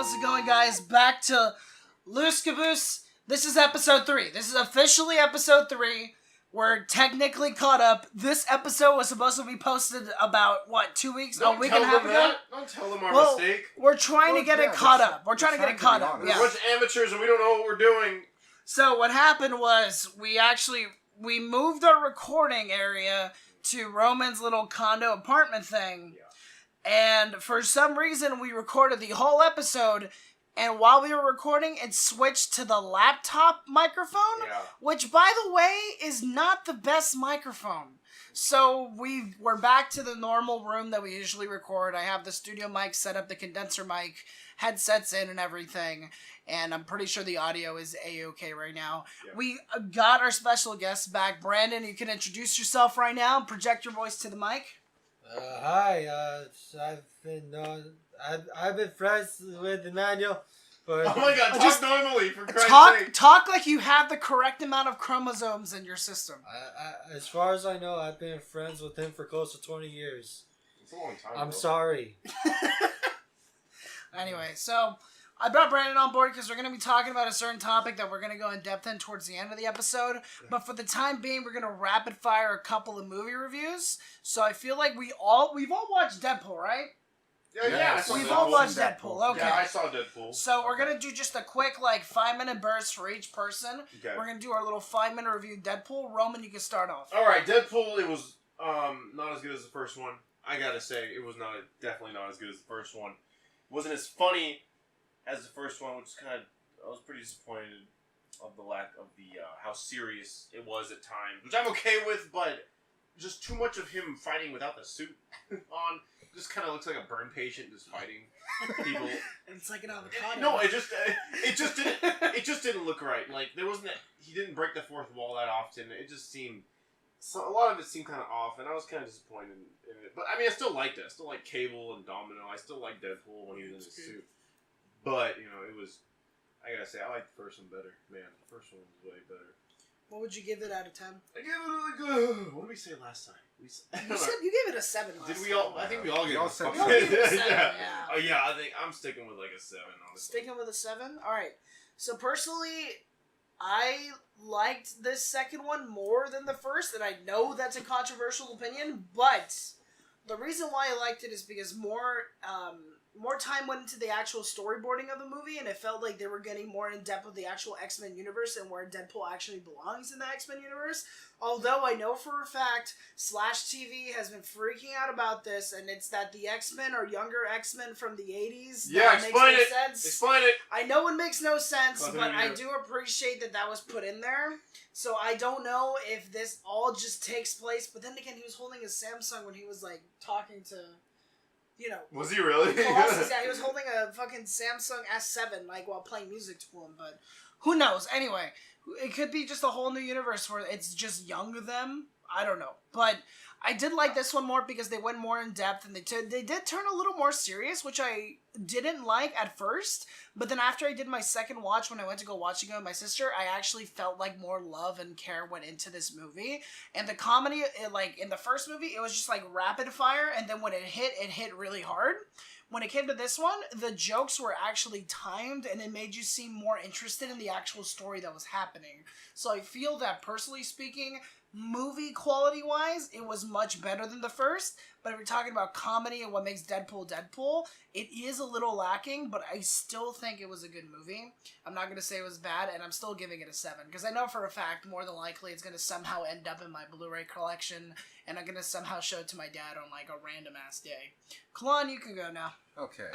How's it going, guys? Back to Loose Caboose. This is episode 3. This is officially episode 3. We're technically caught up. This episode was supposed to be posted about, 2 weeks? A week and a half ago? Don't tell them our mistake. We're trying to get it caught up. We're trying to get it caught up. We're a bunch of amateurs and we don't know what we're doing. So what happened was we moved our recording area to Roman's little condo apartment thing. Yeah. And for some reason, we recorded the whole episode, and while we were recording, it switched to the laptop microphone, which, by the way, is not the best microphone. So we're back to the normal room that we usually record. I have the studio mic set up, the condenser mic, headsets in and everything, and I'm pretty sure the audio is A-okay right now. Yeah. We got our special guests back. Brandon, you can introduce yourself right now. Project your voice to the mic. Hi, I've been friends with Emmanuel for... Oh my god, talk normally, for Christ's sake. Talk like you have the correct amount of chromosomes in your system. As far as I know, I've been friends with him for close to 20 years. It's a long time, I'm sorry. Anyway, so... I brought Brandon on board because we're going to be talking about a certain topic that we're going to go in depth in towards the end of the episode. But for the time being, we're going to rapid fire a couple of movie reviews. So I feel like we've all watched Deadpool, right? Yeah. We've all watched Deadpool. Okay. Yeah, I saw Deadpool. So we're going to do just a quick 5-minute burst for each person. Okay. We're going to do our little 5-minute review of Deadpool. Roman, you can start off. All right, Deadpool, it was not as good as the first one. I got to say, it was definitely not as good as the first one. It wasn't as funny as the first one, which I was pretty disappointed of the lack of the how serious it was at times, which I'm okay with, but just too much of him fighting without the suit on. Just kind of looks like a burn patient just fighting people. And it's like an avocado. No, it just didn't look right. Like he didn't break the fourth wall that often. It just seemed a lot of it seemed kind of off, and I was kind of disappointed in it. But I mean, I still liked it. I still like Cable and Domino. I still like Deadpool when he was in his suit. But, it was... I gotta say, I like the first one better. Man, the first one was way better. What would you give it out of 10? I gave it a good... What did we say last time? You gave it a 7 last time. Did we all... I think we all gave it a 7. We all gave it a 7, yeah. Oh, yeah, I think I'm sticking with a 7, honestly. Sticking with a 7? Alright. So, personally, I liked this second one more than the first, and I know that's a controversial opinion, but the reason why I liked it is because more time went into the actual storyboarding of the movie, and it felt like they were getting more in depth with the actual X-Men universe and where Deadpool actually belongs in the X-Men universe. Although I know for a fact Slash TV has been freaking out about this, and it's that the X-Men are younger X-Men from the 80s. Yeah, explain it. Explain it. I know it makes no sense, but I do appreciate that was put in there. So I don't know if this all just takes place, but then again, he was holding his Samsung when he was talking to... Was he really? Yeah, he was holding a fucking Samsung S7, while playing music to him, but who knows? Anyway, it could be just a whole new universe where it's just young them. I don't know. But I did like this one more because they went more in depth, and they did turn a little more serious, which I didn't like at first, but then after I did my second watch, when I went to go watch it with my sister, I actually felt like more love and care went into this movie. And the comedy, in the first movie, it was just rapid fire, and then when it hit really hard. When it came to this one, the jokes were actually timed, and it made you seem more interested in the actual story that was happening. So I feel that, personally speaking, movie quality-wise, it was much better than the first, but if we're talking about comedy and what makes Deadpool Deadpool, it is a little lacking, but I still think it was a good movie. I'm not going to say it was bad, and I'm still giving it a 7, because I know for a fact, more than likely, it's going to somehow end up in my Blu-ray collection, and I'm going to somehow show it to my dad on, a random-ass day. Kalon, you can go now. Okay.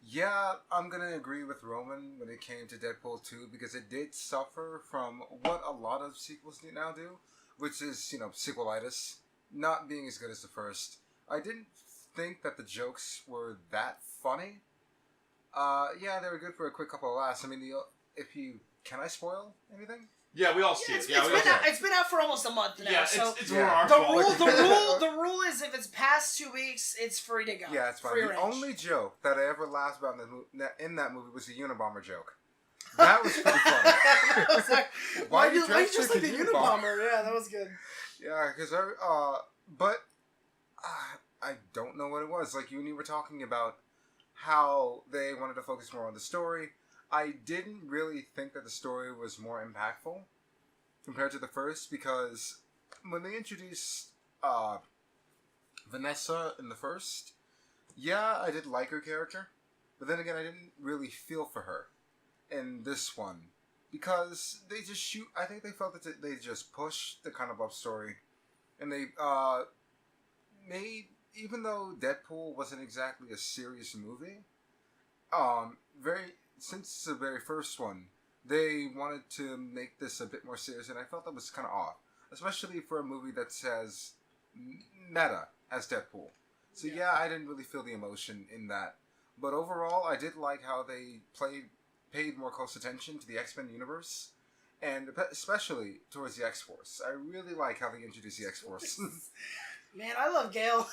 Yeah, I'm going to agree with Roman when it came to Deadpool 2, because it did suffer from what a lot of sequels now do, which is, sequelitis, not being as good as the first. I didn't think that the jokes were that funny. Yeah, they were good for a quick couple of laughs. I mean, can I spoil anything? Yeah, we all see it. It's been out for almost a month now. Yeah, so it's our fault. The rule is if it's past 2 weeks, it's free to go. Yeah, it's fine. The only joke that I ever laughed about in that movie was the Unabomber joke. That was pretty funny. I was like, why you just like the Unabomber? Yeah, that was good. Yeah, because I don't know what it was. Like you were talking about how they wanted to focus more on the story. I didn't really think that the story was more impactful compared to the first, because when they introduced Vanessa in the first, yeah, I did like her character, but then again, I didn't really feel for her in this one, because they just I think they felt that they just pushed the kind of love story, and they made, even though Deadpool wasn't exactly a serious movie, since the very first one, they wanted to make this a bit more serious, and I felt that was kind of off, especially for a movie that says meta as Deadpool. So yeah, I didn't really feel the emotion in that, but overall, I did like how they paid more close attention to the X-Men universe, and especially towards the X-Force. I really like how they introduced the X-Force. Man, I love Gale.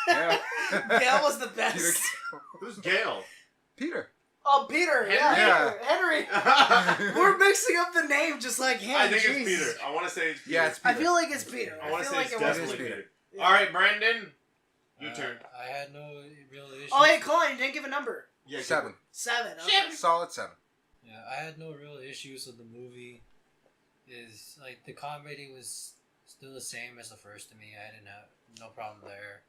Yeah. Gale was the best. Who's Gale? Peter. Oh, Peter. Henry? Henry. I We're mixing up the name just like him. think Jeez. it's Peter. I want to say it's Peter. Yeah, it's Peter. I feel like it's Peter. I want to feel say like it's it was definitely Peter. Peter. Yeah. All right, Brandon. Your turn. I had no real issue. Oh, hey, Colin, you didn't give a number. Yeah, 7. 7. Okay. Solid 7. Yeah, I had no real issues with the movie. Is like the comedy was still the same as the first to me. I didn't have no problem there.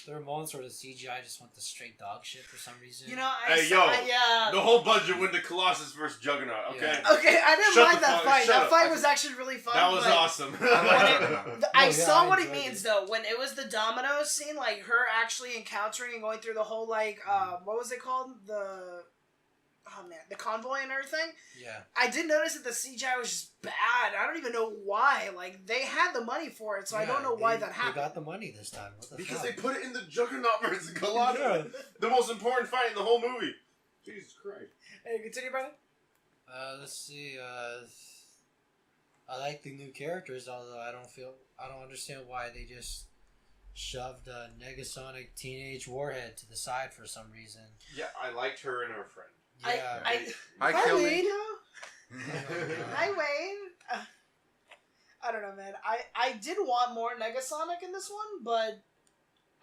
There were moments where the CGI just went to straight dog shit for some reason. You know, Hey, the whole budget went to Colossus versus Juggernaut. Okay. Yeah. Okay, I didn't Shut mind the that fuck- fight. shut That up. fight was actually really fun. That was but awesome. I yeah, saw I what it enjoyed means it. though. When it was the dominoes scene, like her actually encountering and going through the whole like what was it called? The convoy and everything. Yeah. I did notice that the CGI was just bad. I don't even know why. Like they had the money for it, so I don't know why that happened. They got the money this time. What the Because fuck? they put it in the Juggernaut versus Colossus. Yeah. The most important fight in the whole movie. Jesus Christ. Hey, continue, Brandon. Let's see. I like the new characters, although I don't understand why they just shoved a Negasonic teenage warhead to the side for some reason. Yeah, I liked her and her friend. Yeah. Hi, Hi, Kelly. Wayne. Hi, Wayne. I don't know, man. I did want more Negasonic in this one, but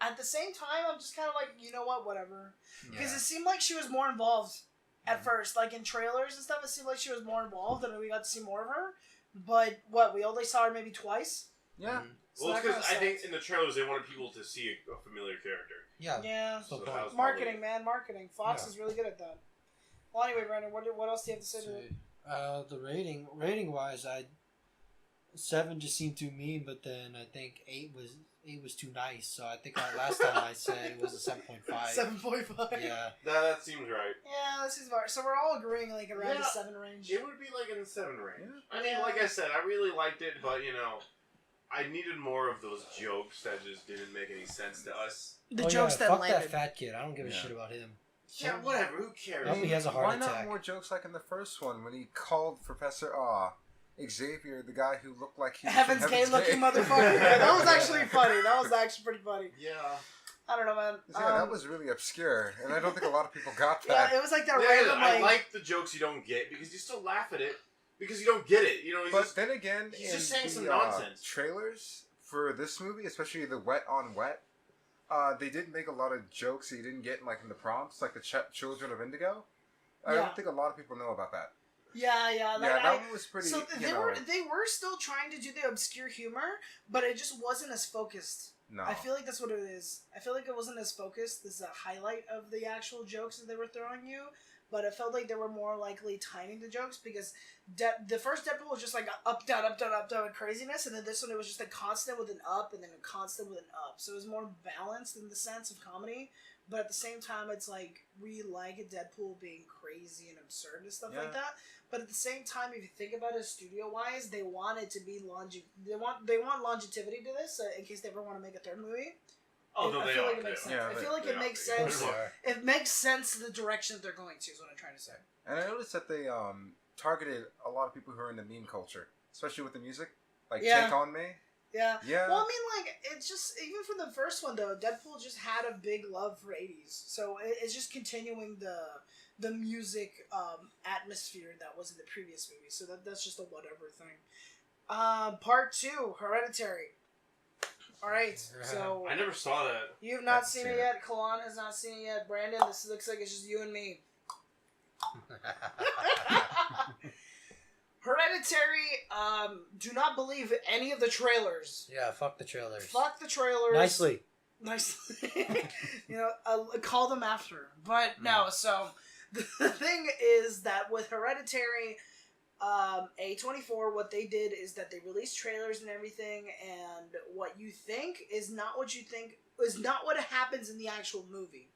at the same time, I'm just kind of like, you know what, whatever. Because it seemed like she was more involved at first. Like in trailers and stuff, it seemed like she was more involved, and we got to see more of her. But we only saw her maybe twice. Yeah. So Well, that it's because kinda I think sucked. in the trailers they wanted people to see a familiar character. Yeah. Yeah. So So that was Marketing, man, marketing. Fox Yeah. is really good at that. Well, anyway, Brandon, what else do you have to say to it? The rating wise, 7 just seemed too mean, but then I think 8 was too nice. So I think last time I said it was a 7.5. 7.5. Yeah. That seems right. Yeah, this is about. So we're all agreeing like around the Yeah. 7 range. It would be like in the 7 range. Yeah. I mean, like I said, I really liked it, but I needed more of those jokes that just didn't make any sense to us. The Oh, jokes yeah, that fuck landed. that fat kid. I don't give a Yeah. shit about him. Yeah, whatever. Who cares? Oh, he has a heart Why attack. not more jokes like in the first one when he called Professor Xavier, the guy who looked like he was from Heaven's Gate looking motherfucker. Yeah, that was actually funny. That was actually pretty funny. Yeah. I don't know, man. Yeah, that was really obscure, and I don't think a lot of people got Yeah, that. it was like that Yeah, random I like. like the jokes you don't get because you still laugh at it because you don't get it. He's But just, then again, he's in just saying the some nonsense. trailers for this movie, especially the wet on wet, they did make a lot of jokes that you didn't get in the prompts, like the Children of Indigo. I Yeah. don't think a lot of people know about that. Yeah. Yeah, Like, that one was pretty. So you they know, were still trying to do the obscure humor, but it just wasn't as focused. no. I feel like that's what it is. I feel like it wasn't as focused as the highlight of the actual jokes that they were throwing you, but it felt like they were more likely timing the jokes because the first Deadpool was just like up, down, up, down, up, down craziness, and then this one it was just a constant with an up and then a constant with an up. So it was more balanced in the sense of comedy, but at the same time it's like we like Deadpool being crazy and absurd and stuff like Yeah. that. But at the same time, if you think about it studio-wise, they want it to be they want longevity to this in case they ever want to make a third movie. Oh, no, I they feel are. like it makes sense. Yeah, I feel like they it are. makes They sense. are. It makes sense the direction that they're going to. Is what I'm trying to say. And I noticed that they targeted a lot of people who are into meme culture, especially with the music, like Yeah. Take On Me. Yeah. Yeah. Well, I mean, like it's just even from the first one though, Deadpool just had a big love for '80s, so it's just continuing the music atmosphere that was in the previous movie. So that's just a whatever thing. Part 2, Hereditary. All right, so I never saw that. you've not seen it yet. Kalan has not seen it yet. Brandon, this looks like it's just you and me. Hereditary. Do not believe any of the trailers. Yeah, fuck the trailers. Fuck the trailers. Nicely. I'll call them after. But no, so the thing is that with Hereditary, A24, what they did is that they released trailers and everything, and what you think is not what you think, is not what happens in the actual movie.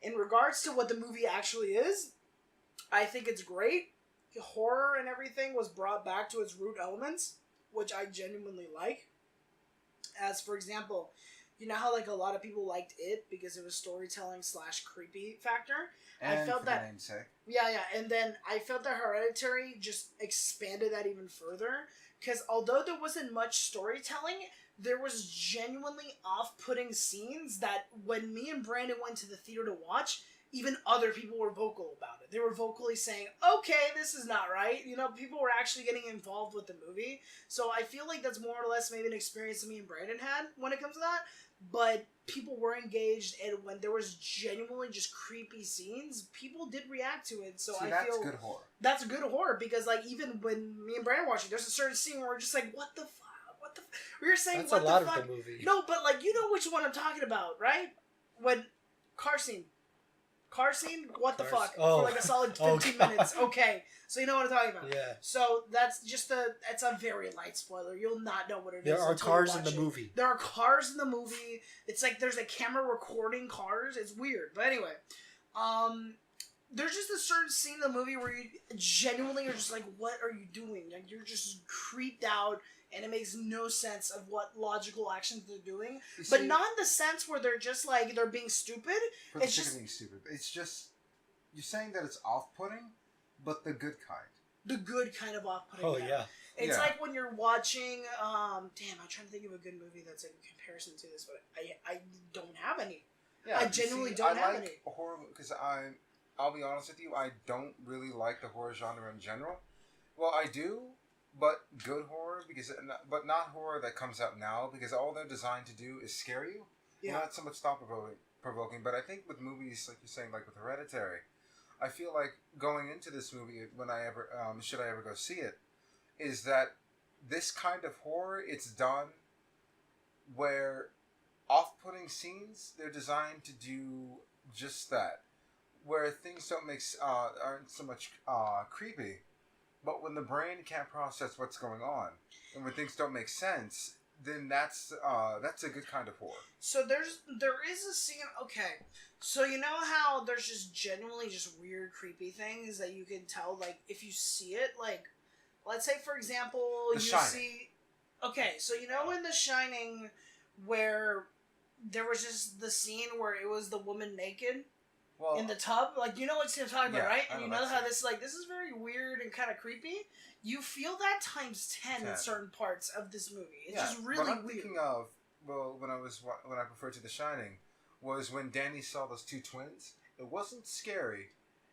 In regards to what the movie actually is, I think it's great. Horror and everything was brought back to its root elements, which I genuinely like. As for example, you know how like a lot of people liked it because it was storytelling / creepy factor. And I felt for that. the namesake. Yeah, and then I felt that Hereditary just expanded that even further. Because although there wasn't much storytelling, there was genuinely off-putting scenes that when me and Brandon went to the theater to watch, even other people were vocal about it. They were vocally saying, okay, this is not right. You know, people were actually getting involved with the movie. So I feel like that's more or less maybe an experience that me and Brandon had when it comes to that. But people were engaged, and when there was genuinely just creepy scenes, people did react to it. So I that's feel good horror. That's good horror because, like, even when me and Brandon watched it, there's a certain scene where we're just like, "What the fuck? What the?" We were saying, That's "What a lot the fuck?" of the movie. No, but like, you know which one I'm talking about, right? When car scene. What the fuck? Oh. For like a solid 15 minutes. Okay, so you know what I'm talking about. Yeah. So that's just it's a very light spoiler. You'll not know what it is. There are until you cars in watch the it. movie. There are cars in the movie. It's like there's a camera recording cars. It's weird. But anyway, there's just a certain scene in the movie where you genuinely are just like, what are you doing? Like, you're just creeped out, and it makes no sense of what logical actions they're doing. But not in the sense where they're just like, they're being stupid. For the It's sake just of being stupid. It's just, you're saying that it's off-putting, but the good kind. the good kind of off-putting. Oh, yeah. It's Yeah. like when you're watching, I'm trying to think of a good movie that's in comparison to this, but I don't have any. Yeah, I you genuinely see, don't I have like any. horror because I'll be honest with you, I don't really like the horror genre in general. Well, I do, but good horror but not horror that comes out now because all they're designed to do is scare you. Yeah. Not so much thought provoking. But I think with movies like you're saying, like with Hereditary, I feel like going into this movie when I ever should I ever go see it, is that this kind of horror it's done where off-putting scenes they're designed to do just that, where things aren't so much creepy, but when the brain can't process what's going on and when things don't make sense, then that's a good kind of horror. So there is a scene. Okay, so you know how there's just genuinely just weird, creepy things that you can tell, like if you see it, like let's say for example The you Shining. see. Okay, so you know in The Shining where there was just the scene where it was the woman naked Well, in the tub, like you know what I'm talking about, Yeah, right? I And you know know that how this is very weird and kind of creepy. You feel that times 10 in 10. certain parts of this movie. It's yeah, just really what I'm weird. thinking of, when I preferred to The Shining, was when Danny saw those two twins. It wasn't scary.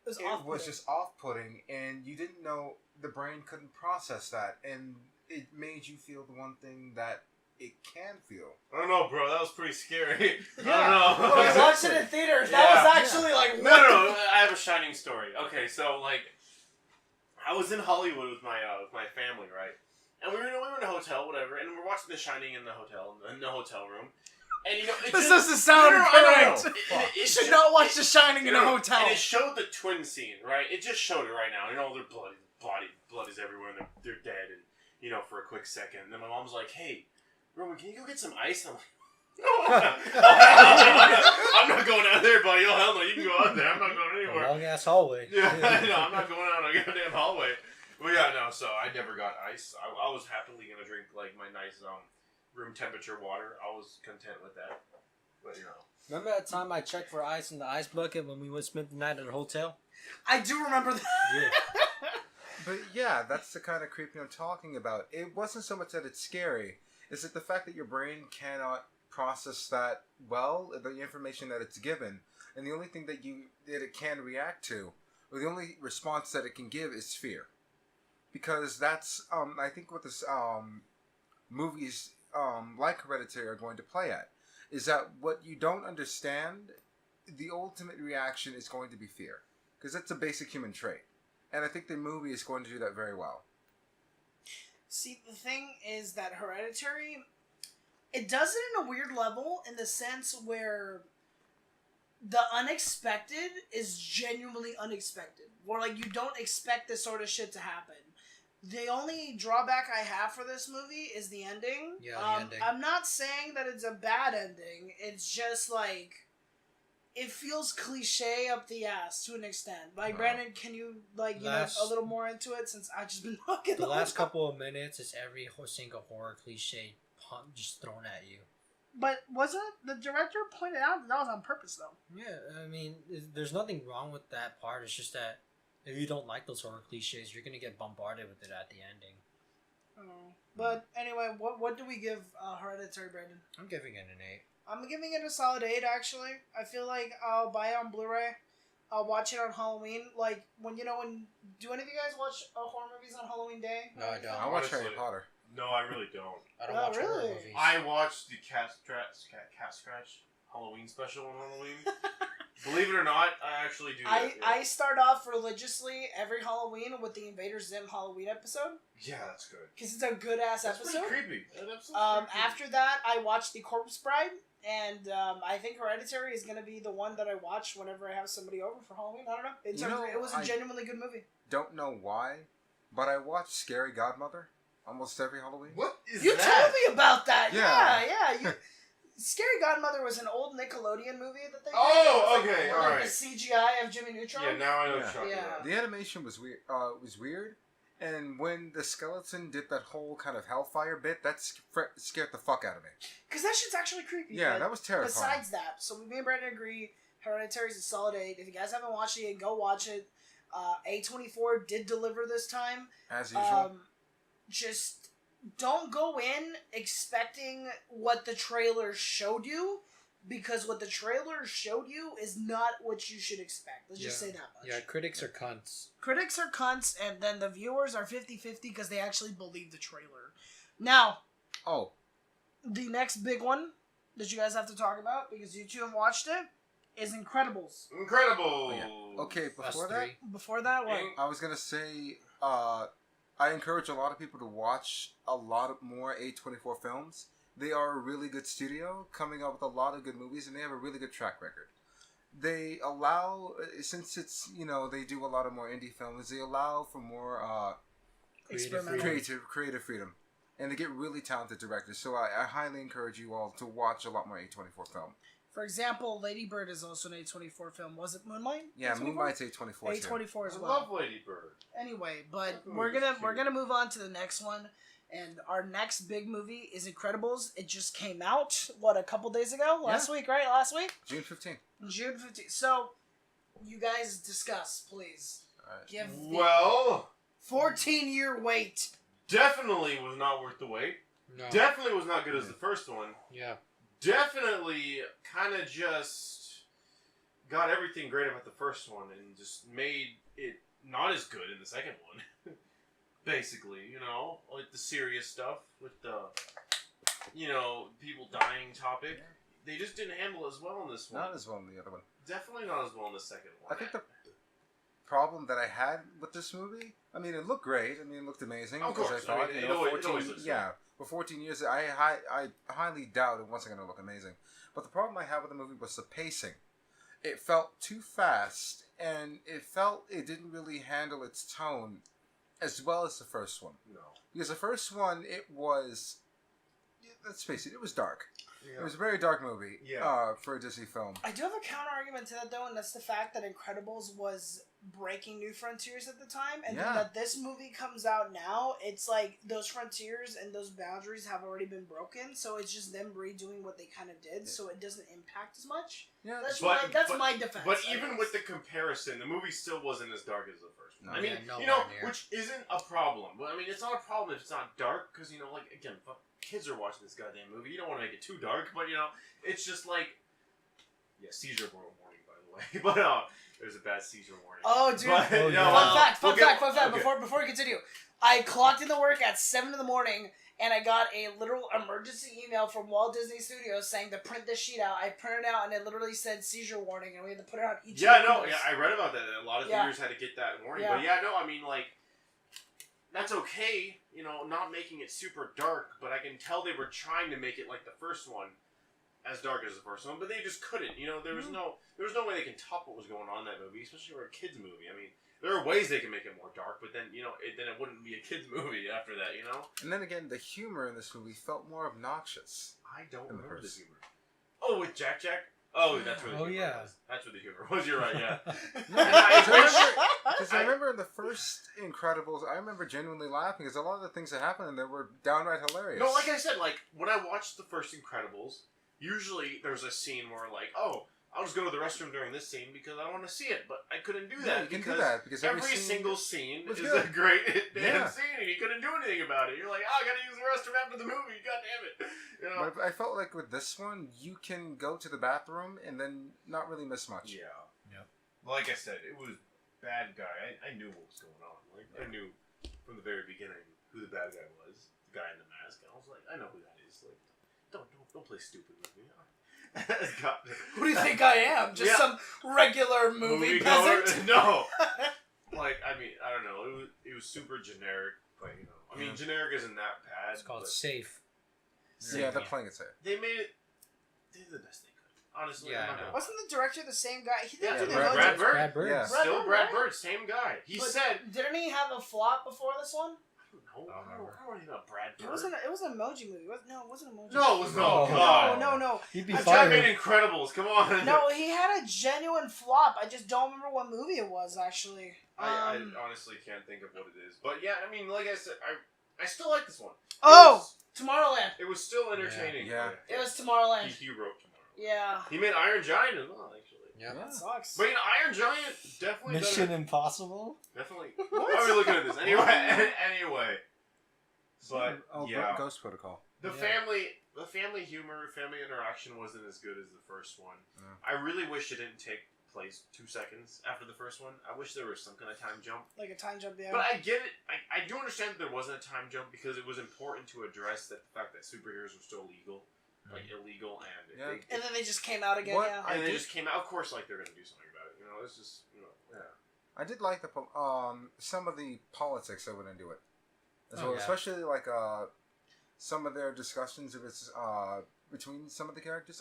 It was It off-putting. was just off-putting, and you didn't know, the brain couldn't process that, and it made you feel the one thing that it can feel. I don't know, bro. That was pretty scary. Yeah. I don't know. When I watched it in theaters, that Yeah. was actually like, No, what? no, I have a Shining story. Okay, so like, I was in Hollywood with my family, right? And we were in a hotel, whatever, and we're watching The Shining in the hotel room. And you know, it This just- doesn't sound No, no, no, correct. I know. You should not watch The Shining in a No, hotel. And it showed the twin scene, right? It just showed it right now. You know, their blood is everywhere, and they're dead, and you know, for a quick second. And then my mom's like, "Hey, Roman, can you go get some ice?" And I'm like, "No, I'm not going out there, buddy. Oh hell no, you can go out there. I'm not going anywhere." Long ass hallway. Yeah, no, I'm not going out on a goddamn hallway. Well, yeah, no. So I never got ice. I was happily gonna drink like my nice room temperature water. I was content with that. But you know. Remember that time I checked for ice in the ice bucket when we went spend the night at a hotel? I do remember that. Yeah. But yeah, that's the kind of creepy I'm talking about. It wasn't so much that it's scary. It's that the fact that your brain cannot process that well, the information that it's given, and the only thing that it can react to, or the only response that it can give is fear. Because that's, I think what this movie's like Hereditary, are going to play at. Is that what you don't understand? The ultimate reaction is going to be fear, because that's a basic human trait, and I think the movie is going to do that very well. See, the thing is that Hereditary, it does it in a weird level in the sense where the unexpected is genuinely unexpected. Where, like, you don't expect this sort of shit to happen. The only drawback I have for this movie is the ending. Yeah, the ending. I'm not saying that it's a bad ending. It's just, like, it feels cliche up the ass to an extent. Like, Brandon, can you, like, you know, a little more into it since I've just been talking the last couple of minutes is every single horror cliche just thrown at you. But wasn't the director pointed out that was on purpose, though? Yeah, I mean, there's nothing wrong with that part. It's just that if you don't like those horror cliches, you're gonna get bombarded with it at the ending. Oh. But anyway, what do we give Hereditary, Brandon? I'm giving it an 8. I'm giving it a solid 8, actually. I feel like I'll buy it on Blu-ray. I'll watch it on Halloween. Like, do any of you guys watch horror movies on Halloween Day? No, I don't. I watch Honestly, Harry Potter. No, I really don't. I don't Oh, watch horror really? movies. I watched the Cat Scratch Halloween special on Halloween. Believe it or not, I actually do. I start off religiously every Halloween with the Invader Zim Halloween episode. Yeah, that's good. Because it's a good-ass That's episode. pretty creepy. That episode's pretty creepy. After that, I watched The Corpse Bride. And I think Hereditary is going to be the one that I watch whenever I have somebody over for Halloween. I don't know. It was a genuinely good movie. Don't know why, but I watch Scary Godmother almost every Halloween. What is You that? told me about that. Yeah. Yeah. Scary Godmother was an old Nickelodeon movie that they did. Oh, It was okay, like alright. The CGI of Jimmy Neutron. Yeah, now I know what Yeah. you're talking Yeah. about. The animation was weird. And when the skeleton did that whole kind of hellfire bit, that scared the fuck out of me. Because that shit's actually creepy. Yeah, but that was terrifying. Besides that, so me and Brandon agree, Hereditary is a solid 8. If you guys haven't watched it yet, go watch it. A24 did deliver this time. As usual. Just don't go in expecting what the trailer showed you, because what the trailer showed you is not what you should expect. Let's just say that much. Yeah, critics are cunts. Critics are cunts, and then the viewers are 50-50 because they actually believe the trailer. Now, the next big one that you guys have to talk about, because you two have watched it, is Incredibles. Incredible. Yeah. Okay, Us before that, three. Before that, what? I was gonna say, I encourage a lot of people to watch a lot more A24 films. They are a really good studio, coming up with a lot of good movies, and they have a really good track record. They allow, since it's, they do a lot of more indie films, they allow for more creative freedom. And they get really talented directors, so I highly encourage you all to watch a lot more A24 film. For example, Lady Bird is also an A24 film. Was it Moonlight? Yeah, A24? Moonlight's A24 too. A24 as I well. love Lady Bird. Anyway, but That we're movie's gonna cute. move on to the next one, and our next big movie is Incredibles. It just came out a couple days ago, last week, right? Last week, June 15th. June 15th. So, you guys discuss, please. Alright. Give the Well, 14-year wait. definitely was not worth the wait. No. Definitely was not good as the first one. Yeah. Definitely kind of just got everything great about the first one and just made it not as good in the second one. Basically, like the serious stuff with the, people dying topic. They just didn't handle it as well in this one. Not as well in the other one. Definitely not as well in the second one. I think the problem that I had with this movie, it looked great. It looked amazing. Of course. As I thought, it always looks yeah, for 14 years, I highly doubt it wasn't going to look amazing. But the problem I had with the movie was the pacing. It felt too fast, and it didn't really handle its tone as well as the first one. No. Because the first one, it was, let's face it was dark. Yeah. It was a very dark movie for a Disney film. I do have a counter argument to that, though, and that's the fact that Incredibles was breaking new frontiers at the time, and then that this movie comes out now, it's like those frontiers and those boundaries have already been broken, so it's just them redoing what they kind of did, so it doesn't impact as much. Yeah, That's But- my defense. But I even guess. with the comparison, the movie still wasn't as dark as the first one. No. I mean, Yeah, nowhere near. which isn't a problem. But it's not a problem if it's not dark, because again, fuck, kids are watching this goddamn movie. You don't want to make it too dark, but it's just like, seizure warning, by the way. But there's a bad seizure warning. Oh, dude. But, Oh, yeah. Fun fact, okay. before we continue. I clocked into work at 7 in the morning, and I got a literal emergency email from Walt Disney Studios saying to print this sheet out. I printed it out, and it literally said seizure warning, and we had to put it out each. Yeah, no, yeah, I read about that. A lot of theaters had to get that warning, Yeah. but yeah, no, I mean, like, that's okay, not making it super dark, but I can tell they were trying to make it like the first one, as dark as the first one, but they just couldn't. There was no way they can top what was going on in that movie, especially for a kids movie. I mean, there are ways they can make it more dark, but then then it wouldn't be a kids movie after that. And then again, the humor in this movie felt more obnoxious. I don't In the remember the first. humor. Oh, with Jack Jack. Oh, that's where the humor was. That's where the humor was. You're right. Yeah. Because I remember in the first Incredibles, I remember genuinely laughing because a lot of the things that happened in there were downright hilarious. No, like I said, when I watched the first Incredibles, usually there's a scene where I'll just go to the restroom during this scene because I want to see it, but I couldn't do that. You can do that because every single scene is good. a great damn scene, and you couldn't do anything about it. You're like, I gotta use the restroom after the movie. God damn it! But I felt like with this one, you can go to the bathroom and then not really miss much. Yeah. Yep. Like I said, it was bad guy. I knew what was going on. I knew from the very beginning who the bad guy was. The guy in the mask. And I was like, I know who that is. Like, don't play stupid with me. Who do you think I am? Just some regular movie peasant? No. I don't know. It was super generic, but generic isn't that bad. It's called safe. Yeah, they're playing it safe. They made it. They did the best they could. Honestly, Wasn't the director the same guy? He didn't do the Brad Bird. Brad Bird. Yeah. Still Brad Bird, same guy. He said, didn't he have a flop before this one? No, I don't even know Brad Bird. It was an emoji movie. It wasn't an emoji. No, it was no. God. No. He'd be Jack fired. made Incredibles. Come on. No, he had a genuine flop. I just don't remember what movie it was actually. I honestly can't think of what it is, but yeah, like I said, I still like this one. Tomorrowland. It was still entertaining. Yeah. It was Tomorrowland. He wrote Tomorrowland. Yeah. He made Iron Giant as well, actually. Yeah. That sucks. But Iron Giant definitely. Mission Impossible. Definitely. Why are we looking at this anyway? But Ghost Protocol. The family humor, family interaction wasn't as good as the first one. Yeah. I really wish it didn't take place 2 seconds after the first one. I wish there was some kind of time jump. Like a time jump, yeah. But I get it. I do understand that there wasn't a time jump because it was important to address the fact that superheroes were still illegal. Illegal and... And then they just came out again, And they just came out. Of course, they're going to do something about it. It's just, I did like some of the politics that went into it. As well, especially some of their discussions of its between some of the characters.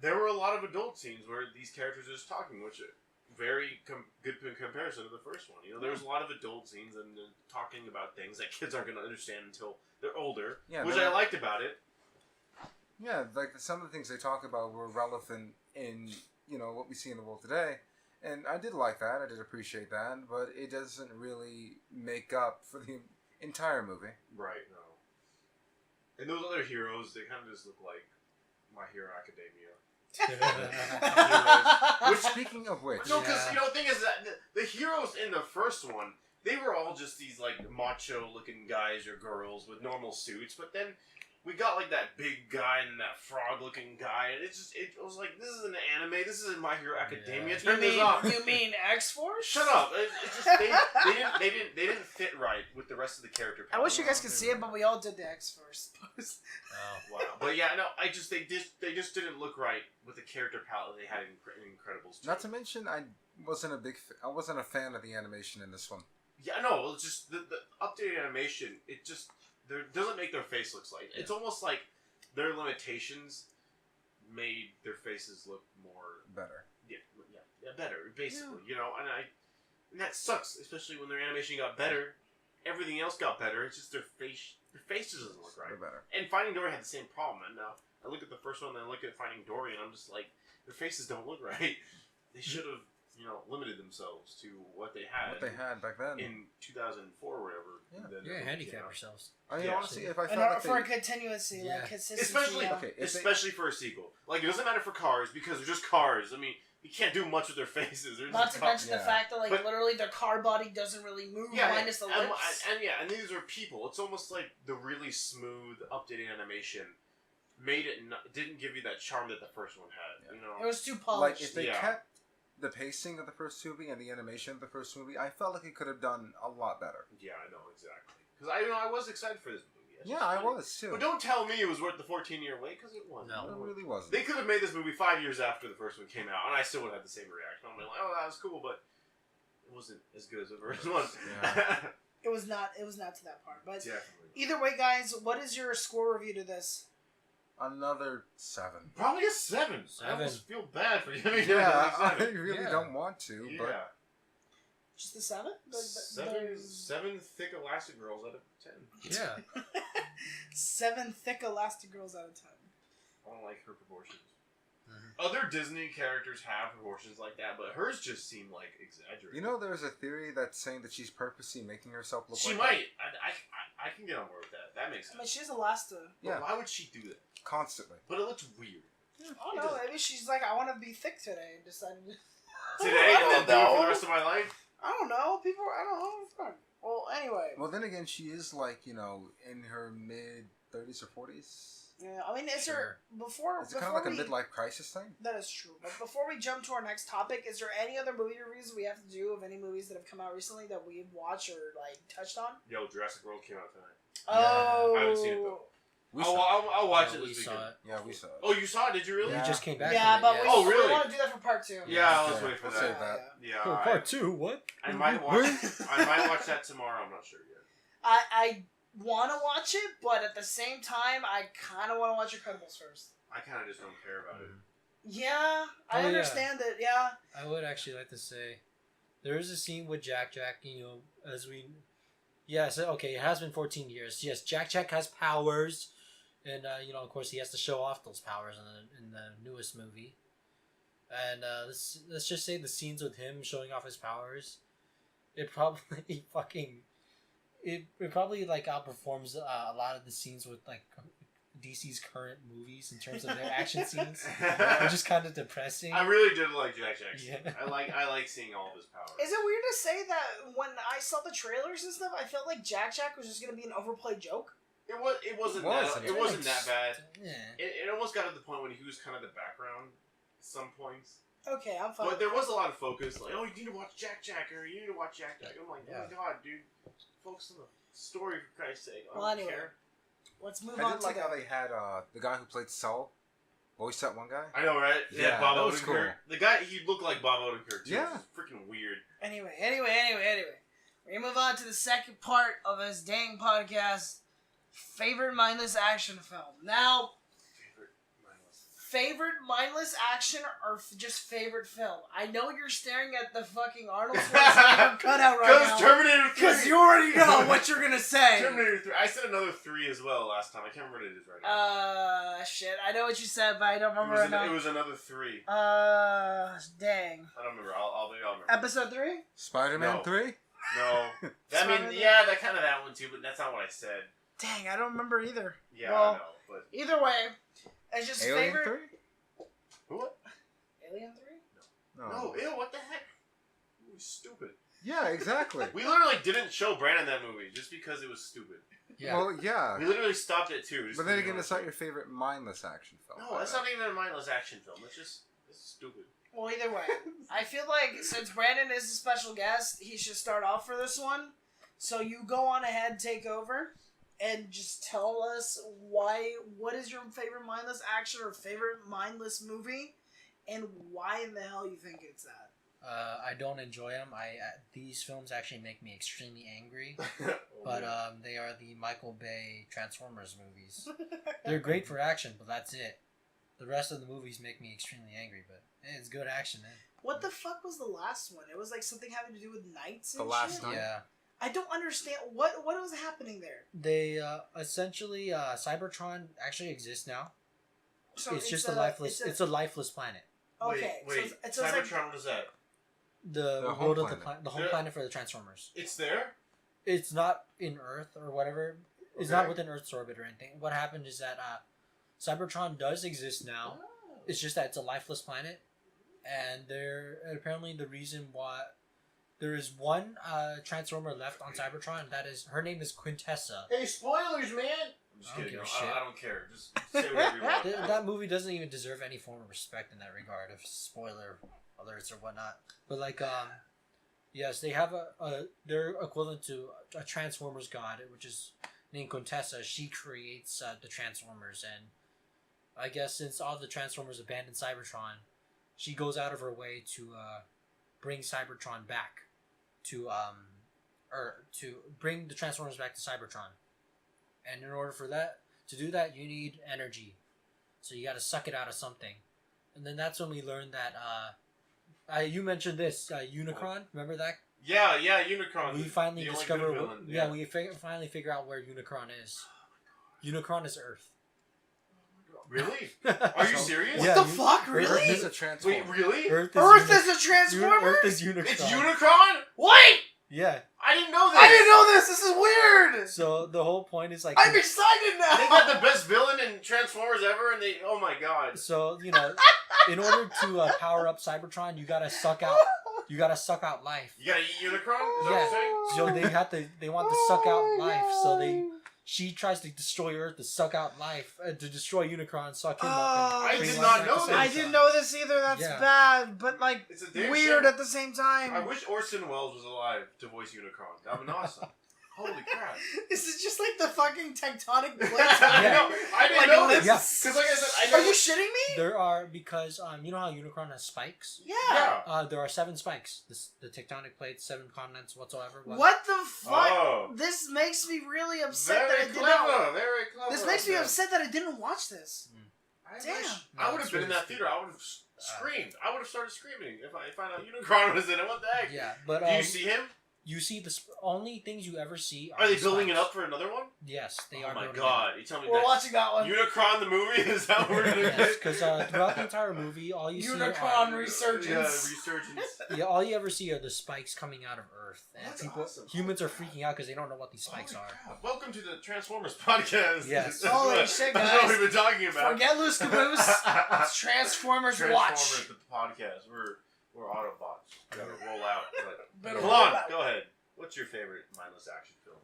There were a lot of adult scenes where these characters are just talking, which are very good in comparison to the first one. There was a lot of adult scenes and talking about things that kids aren't going to understand until they're older, which I liked about it. Yeah, some of the things they talk about were relevant in what we see in the world today, and I did like that. I did appreciate that, but it doesn't really make up for the entire movie. Right. No. And those other heroes, they kind of just look like My Hero Academia. Speaking of which, no, because the thing is that the heroes in the first one, they were all just these macho-looking guys or girls with normal suits, but then we got that big guy and that frog-looking guy, and it was like, this is an anime, this isn't My Hero Academia. Turn this off. You mean X-Force? Shut up! It's just they didn't fit right with the rest of the character. I wish you guys could see it, but we all did the X-Force pose. Wow! But yeah, no, they just didn't look right with the character palette they had in Incredibles 2. Not to mention, I wasn't a fan of the animation in this one. Yeah, no, it's just the updated animation. It just doesn't make their face look like. It's almost like their limitations made their faces look more better. Yeah, better basically. And that sucks, especially when their animation got better. Everything else got better. It's just their faces doesn't look right. They're better. And Finding Dory had the same problem. And now I look at the first one, and I look at Finding Dory, and I'm just like, their faces don't look right. They should have, limited themselves to what they had back then in 2004 or whatever. Yeah, handicap yourselves. I mean, honestly, if I and felt for continuity, consistency, especially for a sequel. It doesn't matter for Cars because they're just cars. I mean, you can't do much with their faces. Not to mention the fact that literally their car body doesn't really move minus the lips. And these are people. It's almost like the really smooth, updated animation didn't give you that charm that the first one had. It was too polished. If they kept the pacing of the first movie and the animation of the first movie, I felt like it could have done a lot better. Yeah, I know exactly. Because I was excited for this movie. It's Yeah, just I funny. was too. But don't tell me it was worth the 14-year wait, because it wasn't. No. It really wasn't. They could have made this movie 5 years after the first one came out, and I still would have had the same reaction. I'm like, oh, that was cool, but it wasn't as good as the first one. Yeah. It was not to that part. But Definitely. either way, guys, what is your score review to this? Another 7. Probably a 7. I 7. almost feel bad for giving it Yeah, a I 7. really Yeah. don't want to, Yeah. but Just a 7? Seven thick elastic girls out of 10. Yeah. 7 thick elastic girls out of 10. I don't like her proportions. Mhm. Other Disney characters have proportions like that, but hers just seem like exaggerated. you know, there's a theory that's saying that she's purposely making herself look she like might. I can get on board with that. That makes I mean, sense. she's Elasta. But Yeah. why would she do that? that constantly. But it looks weird. Oh no, maybe she's like, I want to be thick today, and decided to... Today, I and then don't do it for know. the rest of my life? I don't know. People, I don't know. It's fun. Well, anyway. Well, then again, she is like, in her mid 30s or 40s. Yeah, I mean, is Sure. there before? Is it kind of like a we, midlife crisis thing? That is true. But before we jump to our next topic, is there any other movie reviews we have to do of any movies that have come out recently that we've watched or like touched on? Yo, Jurassic World came out tonight. Oh, I haven't seen it, though. We saw it. I'll watch Yeah, it we this saw weekend. it. Yeah, we saw it. Oh, you saw it? Did you really? Yeah. We just came back. Yeah, from but it, we, yes. Oh, really? we want to do that for part 2. Yeah, let's Yeah, wait for let's that. save that. Yeah, Oh, part 2, what? I might watch. I might watch that tomorrow. I'm not sure yet. I want to watch it, but at the same time, I kind of want to watch Incredibles first. I kind of just don't care about it. Yeah, I Oh, yeah. understand it. Yeah. I would actually like to say there is a scene with Jack, as we... Yes, okay, it has been 14 years. Yes, Jack has powers, and, of course he has to show off those powers in the newest movie. And let's just say the scenes with him showing off his powers, it probably fucking... It probably, like, outperforms a lot of the scenes with, like, DC's current movies in terms of their action scenes. They're just kind of depressing. I really did like Jack Jackson. Yeah. I like seeing all of his powers. Is it weird to say that when I saw the trailers and stuff, I felt like Jack was just gonna be an overplayed joke? It wasn't that bad. Yeah. It almost got to the point when he was kind of the background at some points. Okay, I'm fine. But there was a lot of focus, like, oh, you need to watch Jack or you need to watch Jack. I'm like, oh my god, dude, focus on the story for Christ's sake. I Well, don't anyway. care. Let's move I on did to like how the... they had the guy who played Saul voice that one guy. I know, right? Yeah, Bob that was Odenkirk. cool. The guy, he looked like Bob Odenkirk, too. Yeah. It's freaking weird. Anyway. We're gonna move on to the second part of this dang podcast. Favorite mindless action film. Now, favorite mindless action or just favorite film? I know you're staring at the fucking Arnold Schwarzenegger cutout right Because now. Terminator 3. Because you already know what you're gonna say. Terminator 3. I said another 3 as well last time. I can't remember what it is right now. Shit. I know what you said, but I don't remember right now. It was another 3. Dang. I don't remember. I'll remember. Episode 3? Spider-Man No. 3? No. I Spider-Man? mean, yeah, that kind of that one too, but that's not what I said. Dang, I don't remember either. Yeah, Well, I know, but either way, it's just Alien favorite. 3? what? Alien 3? No, ew, what the heck? It was stupid. Yeah, exactly. We literally didn't show Brandon that movie just because it was stupid. Yeah. Well, yeah. We literally stopped it too. Just But then because again, it it's was not your favorite mindless action film. No, that's not even a mindless action film. It's stupid. Well, either way, I feel like since Brandon is a special guest, he should start off for this one. So you go on ahead, take over, and just tell us what is your favorite mindless action or favorite mindless movie, and why in the hell you think it's that. I don't enjoy them. These films actually make me extremely angry. But they are the Michael Bay Transformers movies. They're great for action, but that's it. The rest of the movies make me extremely angry, but hey, it's good action, man. What the fuck was the last one? It was like something having to do with knights and The Last shit? Knight? Yeah. I don't understand. What was happening there? They essentially Cybertron actually exists now. So It's just a lifeless. It's a lifeless planet. Okay, Wait. so it's like... Cybertron, what is that? The home world of the planet. the home Yeah. planet for the Transformers. It's there? It's not in Earth or whatever. It's Okay. not within Earth's orbit or anything. What happened is that Cybertron does exist now. It's just that it's a lifeless planet, and apparently the reason why there is one Transformer left on Cybertron. And that is her name is Quintessa. Hey, spoilers, man! I'm just I don't kidding. give a I shit. don't care. Just say whatever you want. That movie doesn't even deserve any form of respect in that regard of spoiler alerts or whatnot. But like, yes, they have they're equivalent to a Transformers god, which is named Contessa. She creates the Transformers, and I guess since all the Transformers abandoned Cybertron, she goes out of her way to bring Cybertron back to bring the Transformers back to Cybertron. And in order for that to do that, you need energy. So you got to suck it out of something. And then that's when we learned that you mentioned this Unicron. Remember that? Yeah, Unicron. We finally the only discover. good villain, We finally figure out where Unicron is. Unicron is Earth. Really? Are you serious? What the fuck? Really? Earth is a transformer. Wait, really? Earth is a Transformer? Earth is Unicron. It's Unicron? Wait! Yeah. I didn't know this. I didn't know this. This is weird. So the whole point is like I'm excited now. They got the best villain in Transformers ever, and they. Oh my god. So in order to power up Cybertron, you gotta suck out life. You gotta eat Unicron? Is that what you're saying? So they want to suck out life. So she tries to destroy Earth to suck out life, to destroy Unicron, suck him up. I And bring did life not back know to this. I Cybertron. didn't know this either. That's Yeah. bad, but like It's a damn weird shame. at the same time. I wish Orson Welles was alive to voice Unicron. That would be awesome. Holy crap. This is just like the fucking tectonic plates. I know. I didn't Like know a this. Yeah. Because like I said, I know. Are you shitting me? There are because you know how Unicron has spikes. Yeah. Yeah. There are 7 spikes. The tectonic plates, 7 continents whatsoever. What the fuck? Oh. This makes me really upset that I Very did clever. not. Very clever. This makes me of them. upset that I didn't watch this. I Damn. wish- No, I would it's have been in really that theater. I would have screamed. I would have started screaming if I found out Unicron was in it. What the heck? Yeah, but Do you see him? you see the only things you ever see. Are they the building it spikes. up for another one? Yes, they Oh are. my building god! You tell me We're that watching that one. Unicron the movie is that what we're gonna Yes, get? because throughout the entire movie, all you Unicron see resurgence. Yeah, resurgence. all you ever see are the spikes coming out of Earth, and That's people, awesome. humans are freaking out because they don't know what these spikes Holy are. crap. Welcome to the Transformers podcast. Yes. That's Holy what- shit, That's guys. what we've been talking about. Forget Loose Caboose. It's Transformers Watch. Transformers the podcast. We're Autobots. We gotta roll out. Better Come roll on, out. go ahead. What's your favorite mindless action film?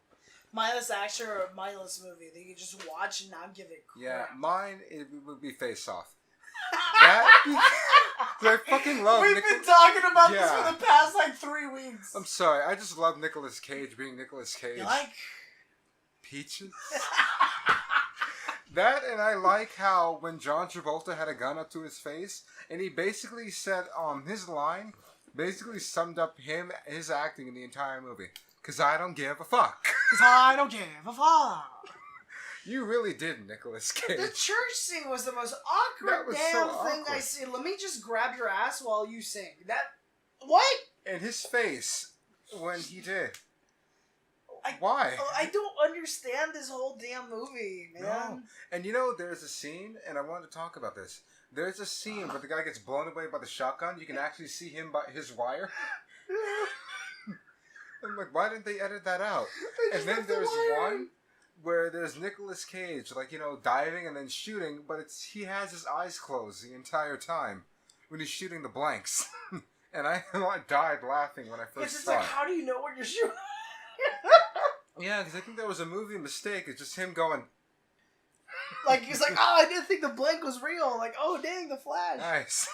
Mindless action or a mindless movie that you can just watch and not give it crap. Yeah, mine it would be Face Off. That I fucking love. We've been talking about this Yeah. for the past like 3 weeks. I'm sorry, I just love Nicolas Cage being Nicolas Cage. You like? Peaches? That, and I like how when John Travolta had a gun up to his face, and he basically said, his line basically summed up his acting in the entire movie. 'Cause I don't give a fuck. 'Cause I don't give a fuck. You really did, Nicolas Cage. The church scene was the most That awkward was damn so thing awkward. I see. Let me just grab your ass while you sing. What? And his face when he did. I- Why? I don't understand this whole damn movie, man. No. And you know, there's a scene, and I wanted to talk about this. There's a scene where the guy gets blown away by the shotgun. You can actually see him by his wire. I'm like, why didn't they edit that out? They And just then left the there's wire. one where there's Nicolas Cage, like, diving and then shooting, but he has his eyes closed the entire time when he's shooting the blanks. And I died laughing when I It's first just saw like, it. how do you know what you're shooting? Yeah, because I think there was a movie mistake. It's just him going, Like, he's like, oh, I didn't think the blank was real. Like, oh, dang, the Flash. nice.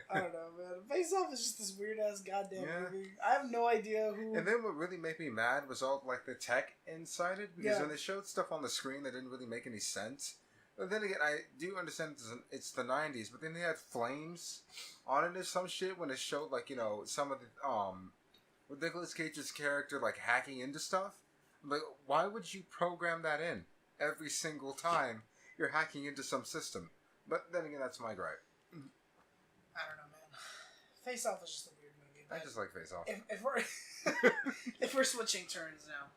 I don't know, man. Face Off is just this weird ass goddamn Yeah. movie. I have no idea who. And then what really made me mad was all like the tech inside it, because Yeah. when they showed stuff on the screen that didn't really make any sense. But then again, I do understand it's the 90s, but then they had flames on it or some shit when it showed like, some of the with Nicolas Cage's character like hacking into stuff. Like, why would you program that in every single time you're hacking into some system? But then again, that's my gripe. I don't know, man. Face Off is just a weird movie. I but just like Face Off. if we're if we're switching turns now,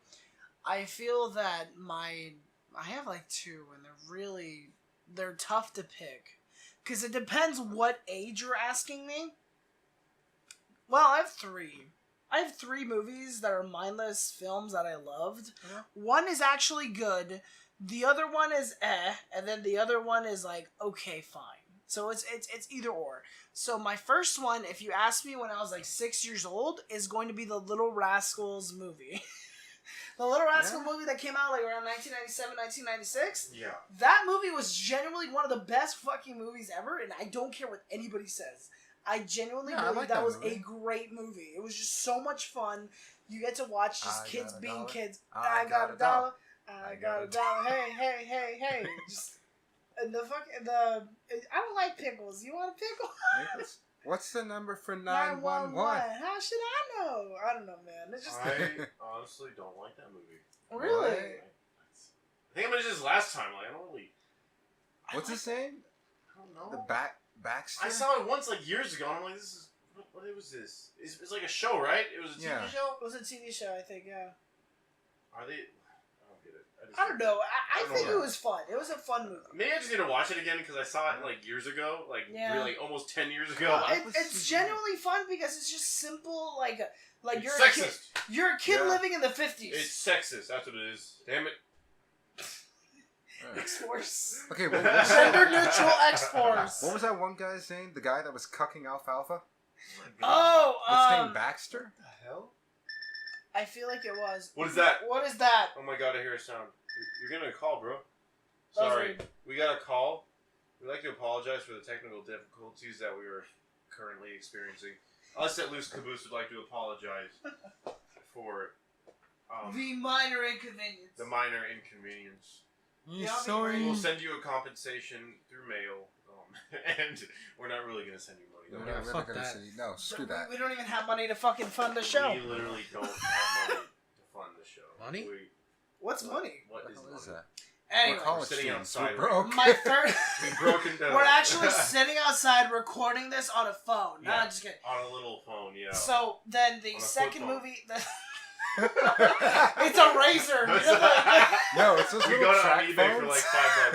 I feel that I have like 2, and they're tough to pick because it depends what age you're asking me. Well, I have 3. I have 3 movies that are mindless films that I loved. Yeah. One is actually good. The other one is and then the other one is like okay, fine. So it's either or. So my first one, if you asked me when I was like 6 years old, is going to be the Little Rascals movie. The Little Rascals movie that came out like around 1997, 1996. Yeah. That movie was genuinely one of the best fucking movies ever, and I don't care what anybody says. I genuinely Yeah, I believe like that that was movie. a great movie. It was just so much fun. You get to watch just I kids got a being dollar. kids. I got a dollar. I got a dollar. Hey. Just and the fucking I don't like pickles. You want a pickle? Pickles? What's the number for 911. 911? How should I know? I don't know, man. It's just I honestly don't like that movie. really. I think I mentioned this last time. Like, I don't really. What's his name? I don't know. The Baxter? I saw it once, like, years ago, and I'm like, this is. What was this? It's like a show, right? It was a TV show? It was a TV show, I think, yeah. Are they. I don't get it. I don't know. I don't think know. it was fun. It was a fun movie. Maybe I just need to watch it again because I saw it, like, years ago. Like, Yeah. really, almost 10 years ago. It's genuinely fun because it's just simple, like It's you're sexist. a kid. You're a kid Yeah. living in the 50s. It's sexist. That's what it is. Damn it. X-Force. Okay, well, Gender neutral X-Force. what was that one guy's name? The guy that was cucking alfalfa? Oh, What's his name? Baxter? What the hell? I feel like it was. What is that? What is that? Oh my god, I hear a sound. You're getting a call, bro. That was Sorry. weird. We got a call. We'd like to apologize for the technical difficulties that we are currently experiencing. Us at Loose Caboose would like to apologize for The minor inconvenience. the minor inconvenience. Yeah, sorry. We'll send you a compensation through mail, and we're not really going to send you money. No, Don't we're worry. fuck never gonna that. see. No, screw that. We don't even have money to fucking fund the show. We literally don't have money to fund the show. Money? What's money? What What is the hell money? is that? Anyway, We're college sitting students. outside We're broke. my third. We've broken down. We're actually sitting outside recording this on a phone. No, Yeah. I'm just kidding. On a little phone, yeah. So then the On a second flip phone. movie. It's a razor. You know the- No, it's those We little got it on track eBay phones. for like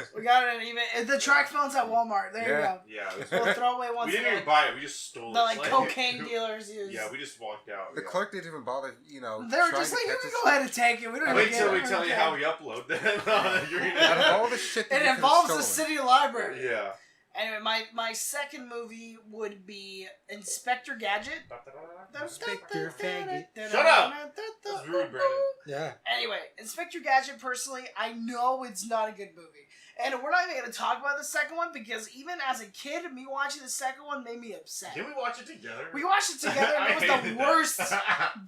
$5. we got it even. The track phones at Walmart. There Yeah. Yeah, it was you go. We'll throw away ones. we didn't that even buy it. We just stole the it. like cocaine dealers use. Yeah, we just walked out. The yeah. clerk didn't even bother, They were trying just to like, catch "You us. can go ahead and take it. We don't even Wait get till it. we tell you how we upload that. You're Out of gonna... all the shit that It you involves could've the stolen. city library. Yeah. Anyway, my second movie would be Inspector Gadget. Inspector Faggot. Shut up! That's rude, Brandon. Yeah. Anyway, Inspector Gadget, personally, I know it's not a good movie. And we're not even going to talk about the second one because even as a kid, me watching the second one made me upset. Can we watch it together? We watched it together and it was the worst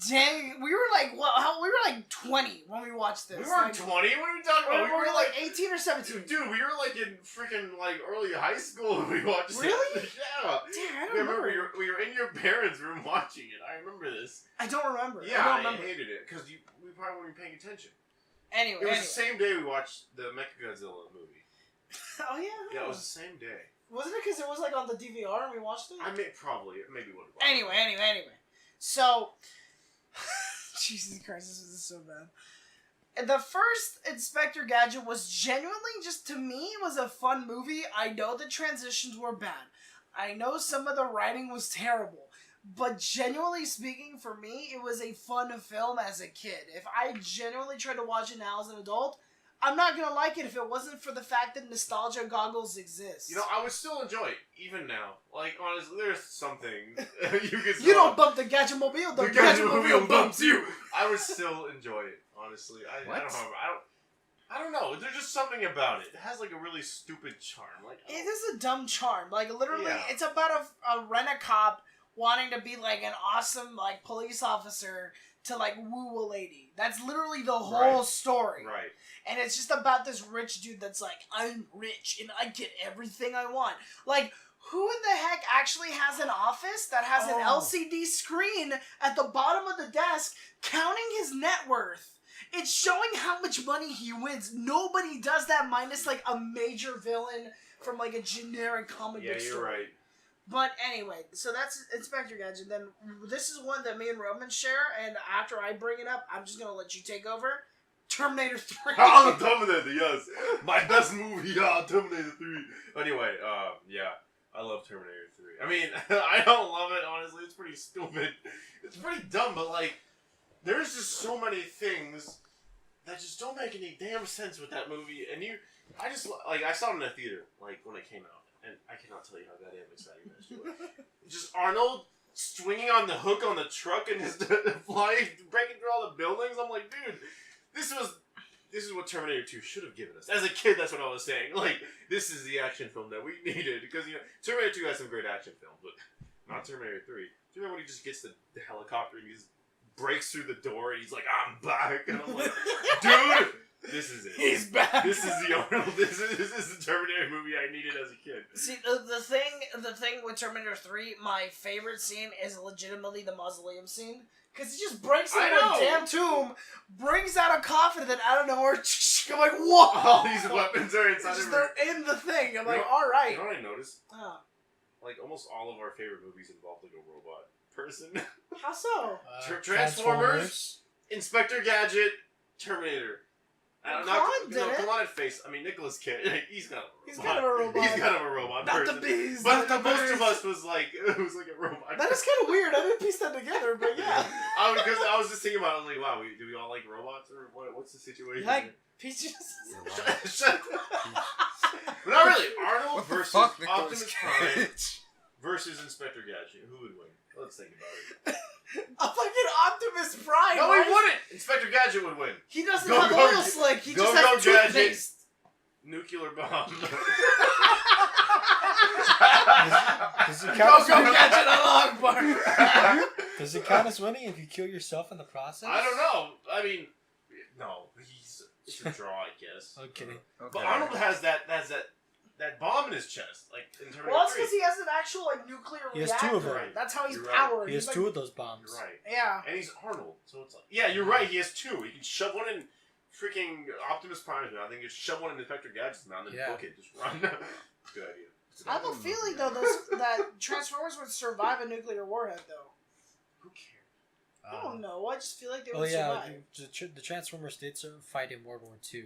dang. We were like, we were like 20 when we watched this. We weren't 20. What are you talking about? We were like 18 or 17. Dude, we were like in freaking like early high school when we watched Really? it. Yeah. Damn, I I don't remember. we were in your parents' room watching it. I remember this. I don't remember. Yeah, I I don't remember. hated it because we probably weren't paying attention. Anyway, It was the same day we watched the Mechagodzilla movie. Oh yeah. Yeah, it was the same day. Wasn't it because it was like on the DVR and we watched it? I may maybe what it was. Anyway. So, Jesus Christ, this is so bad. The first Inspector Gadget was genuinely just, to me, it was a fun movie. I know the transitions were bad. I know some of the writing was terrible. But genuinely speaking, for me, it was a fun film as a kid. If I genuinely tried to watch it now as an adult, I'm not gonna like it if it wasn't for the fact that nostalgia goggles exist. You know, I would still enjoy it, even now. Like, honestly, there's something you could You don't bump the Gadgetmobile, the Gadgetmobile bumps you! I would still enjoy it, honestly. I don't know. I don't know. There's just something about it. It has, like, a really stupid charm. Like, It is a dumb charm. Like, literally, Yeah. it's about a rent-a-cop wanting to be, like, an awesome, like, police officer to, like, woo a lady. That's literally the whole Right. story. right. And it's just about this rich dude that's like, I'm rich and I get everything I want. Like, who in the heck actually has an office that has an Oh. LCD screen at the bottom of the desk counting his net worth? It's showing how much money he wins. Nobody does that minus, like, a major villain from, like, a generic comic Yeah, book you're story. right. But anyway, so that's Inspector Gadget. Then this is one that me and Roman share, and after I bring it up, I'm just going to let you take over. Terminator 3. Oh, Terminator, yes. My best movie, Terminator 3. Anyway, yeah. I love Terminator 3. I mean, I don't love it, honestly. It's pretty stupid. It's pretty dumb, but, like, there's just so many things that just don't make any damn sense with that movie. And I saw it in the theater, like, when it came out. And I cannot tell you how goddamn exciting that shit was. Just Arnold swinging on the hook on the truck and just flying, breaking through all the buildings. I'm like, dude, this is what Terminator 2 should have given us. As a kid, that's what I was saying. Like, this is the action film that we needed. Because, you know, Terminator 2 has some great action films, but not Terminator 3. Do you remember when he just gets the helicopter and he just breaks through the door and he's like, I'm back? And I'm like, dude, This is it. He's back. This is the Arnold. This is the Terminator movie I needed as a kid. See, the thing with Terminator 3, my favorite scene is legitimately the mausoleum scene. Because he just breaks into a damn tomb, brings out a coffin, and then out of nowhere, I'm like, whoa! All these weapons are inside of They're in the thing. I'm like, alright. You know what I noticed? Like, almost all of our favorite movies involve, like, a robot person. How so? Transformers, Inspector Gadget, Terminator. Colin face. I mean, Nicolas Cage. He's kind of a robot. He's kind of a robot. Not person. the bees. But not the most bees. of us was like, it was like a robot. That is kind of weird. I didn't piece that together, but yeah. Because I was just thinking about it, like, wow, do we all like robots or what's the situation? Like peaches. Shut But not really. Arnold versus Nicolas Optimus Prime Cage? versus Inspector Gadget. Who would win? Let's think about it. A fucking Optimus Prime. No, he wouldn't. Inspector Gadget would win. He doesn't have oil slick. He just has Gadget. toothpaste. Nuclear bomb. Does it count as Go winning? Gadget on bar. Does it count as winning if you kill yourself in the process? I don't know. I mean, no. It's a draw, I guess. Okay. But Arnold has that bomb in his chest, like in Terminator Well, that's 3. because he has an actual nuclear He has reactor. two of them. Right. That's how he's You're right. powered. He has He's two like, of those bombs. You're right. Yeah. And he's Arnold, so it's like, yeah, you're right. He has two. He can shove one in freaking Optimus Prime's mouth. I think just shove one in Inspector Gadget's mouth and then book it. Just run. Good idea. I have a feeling though that Transformers would survive a nuclear warhead though. Who cares? I don't know. I just feel like they Oh would yeah, survive. the Transformers did fight in World War II.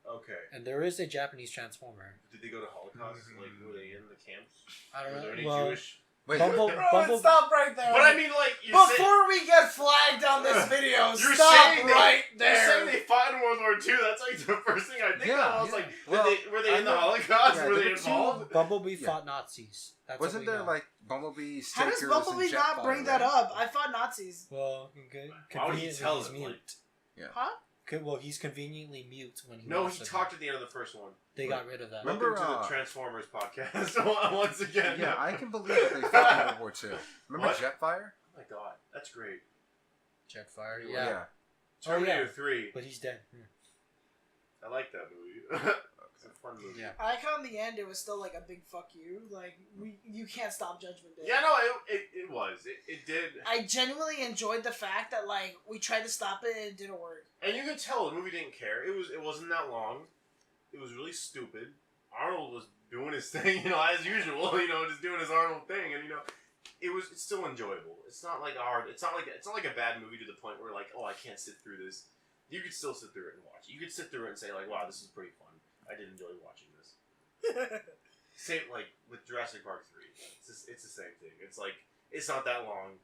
Okay. And there is a Japanese Transformer. Did they go to Holocaust? Like, were they in the camps? I don't Were there know. any Well, Jewish? Wait, Stop right there. But I mean, like, before we get flagged on this video, you're stop saying right You're saying there. they fought in World War II. That's like the first thing I think of. I was like, Well, were they in the Holocaust? yeah, were there they were two- involved? Bumblebee fought Nazis. That's wasn't what we there know. like Bumblebee How does stickers Bumblebee and not Jetfire, bring that right? up? I fought Nazis. Well, Why would he conveniently tell he's him? mute. Huh? Well, he's conveniently mute when he. No, wants he to talked be. at the end of the first one. They got rid of that. Remember, Welcome to the Transformers podcast once again. Yeah, I can believe that they fought in World War II. Remember What? Jetfire? Oh my god, that's great. Jetfire. Yeah. Yeah. Terminator Oh, yeah. 3. But he's dead. I like that movie. It's a fun movie. Yeah. I like how in the end it was still like a big fuck you. Like you can't stop Judgment Day. Yeah, no, it was. It did. I genuinely enjoyed the fact that like we tried to stop it and it didn't work. And you could tell the movie didn't care. It wasn't that long. It was really stupid. Arnold was doing his thing, as usual, just doing his Arnold thing, and it's still enjoyable. It's not like hard. It's not like a bad movie to the point where like, oh, I can't sit through this. You could still sit through it and watch it. You could sit through it and say like, wow, this is pretty fun. I did enjoy watching this. Same like with Jurassic Park 3. It's the same thing. It's like it's not that long.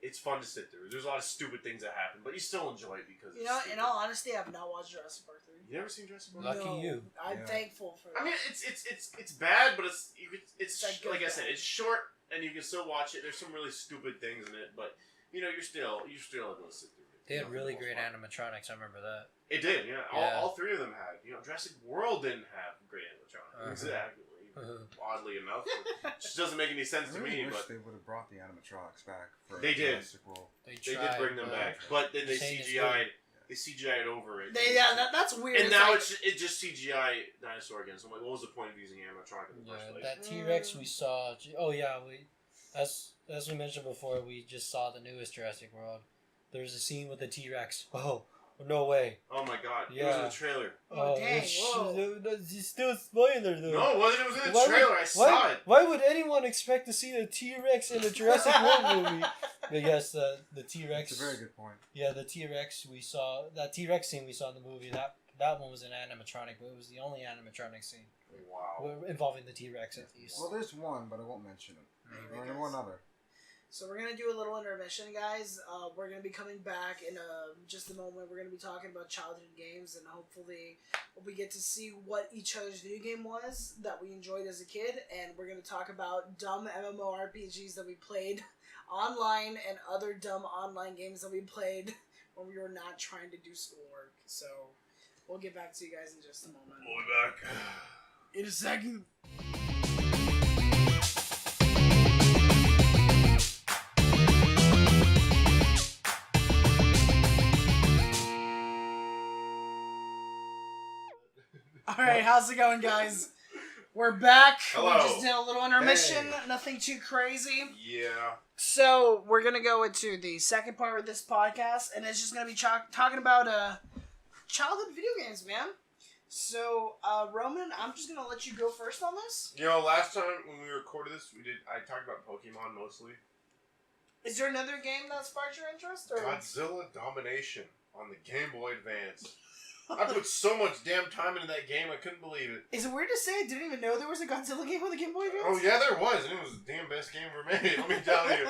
It's fun to sit through. There's a lot of stupid things that happen, but you still enjoy it because it's stupid. In all honesty, I've not watched Jurassic Park 3. You never seen Jurassic Park? Lucky No, you. I'm Yeah. thankful for that. I mean, it's bad, but it's like like I said, it's short and you can still watch it. There's some really stupid things in it, but you're still able to sit through it. They had really For the great most part. animatronics. I remember that. It did, yeah. Yeah. All three of them had. Jurassic World didn't have great animatronics. Exactly. Oddly enough, it just doesn't make any sense I to really me. wish But they would have brought the animatronics back for They did. Jurassic World. they did bring them back, but then they CGI'd over it. That's weird. And It's now like, it's just CGI dinosaur again. So I'm like, what was the point of using animatronic in the first place? That T-Rex we saw. Oh yeah, as we mentioned before, we just saw the newest Jurassic World. There's a scene with the T-Rex. Oh, no way. Oh my god! It was Yeah. in the trailer. Oh, dang, whoa. It's still a spoiler though. No, it wasn't. It was in the trailer. I saw it. Why would anyone expect to see the T-Rex in a Jurassic World movie? But yes, the T-Rex. That's a very good point. Yeah, the T-Rex we saw. That T-Rex scene we saw in the movie. That one was an animatronic, but it was the only animatronic scene Wow. involving the T-Rex at least. Well, there's one, but I won't mention it. Or one other. So we're gonna do a little intermission, guys. We're gonna be coming back in just a moment. We're gonna be talking about childhood games, and hopefully we get to see what each other's video game was that we enjoyed as a kid. And we're gonna talk about dumb MMORPGs that we played online and other dumb online games that we played when we were not trying to do schoolwork. So we'll get back to you guys in just a moment. We'll be back In a second. Alright, how's it going, guys? We're back. Hello. We just did a little intermission. Hey. Nothing too crazy. Yeah. So, we're going to go into the second part of this podcast, and it's just going to be talking about childhood video games, man. So, Roman, I'm just going to let you go first on this. You know, last time when we recorded this, I talked about Pokemon mostly. Is there another game that sparked your interest? Or? Godzilla Domination on the Game Boy Advance. I put so much damn time into that game, I couldn't believe it. Is it weird to say I didn't even know there was a Godzilla game on the Game Boy Advance? Oh yeah, there was, and it was the damn best game ever made. Let me tell you,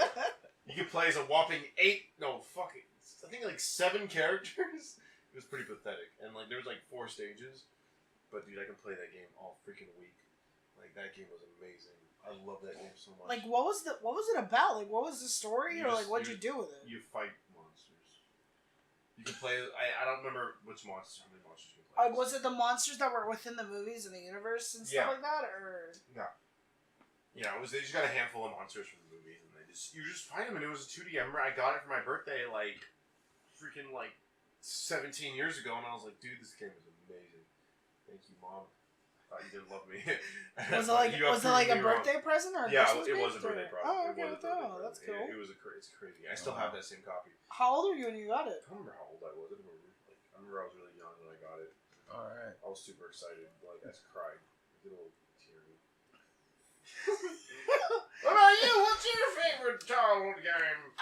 you could play as a whopping 7 characters. It was pretty pathetic, and like there was like 4 stages. But dude, I can play that game all freaking week. Like that game was amazing. I love that game so much. Like what was it about? Like what was the story, or like what'd you do with it? You fight monsters. You can play. I don't remember which monsters. How many monsters you can play? Was it the monsters that were within the movies and the universe and stuff like that, or? No. Yeah, they just got a handful of monsters from the movies, and you just fight them, and it was a 2D. I remember I got it for my birthday, like, freaking, like, 17 years ago, and I was like, dude, this game is amazing. Thank you, Mom. I thought you didn't love me. Was it like a birthday present or a Christmas it was a gift, birthday or? present. Oh, It okay, was a birthday present. that's cool. It's crazy. I still have that same copy. How old were you when you got it? I don't remember how old I was. I don't remember. Like, I remember I was really young when I got it. Alright. I was super excited. Like, I just cried. I did a little teary. What about you? What's your favorite childhood game?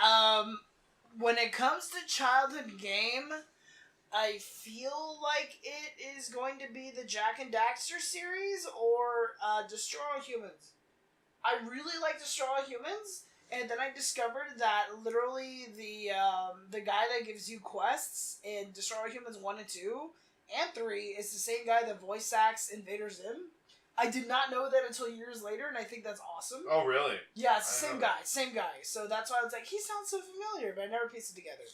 When it comes to childhood game, I feel like it is going to be the Jack and Daxter series or Destroy All Humans. I really like Destroy All Humans, and then I discovered that literally the guy that gives you quests in Destroy All Humans 1 and 2 and 3 is the same guy that voice acts Invader Zim. I did not know that until years later, and I think that's awesome. Oh, really? Yeah, it's the same guy. So that's why I was like, he sounds so familiar, but I never pieced it together.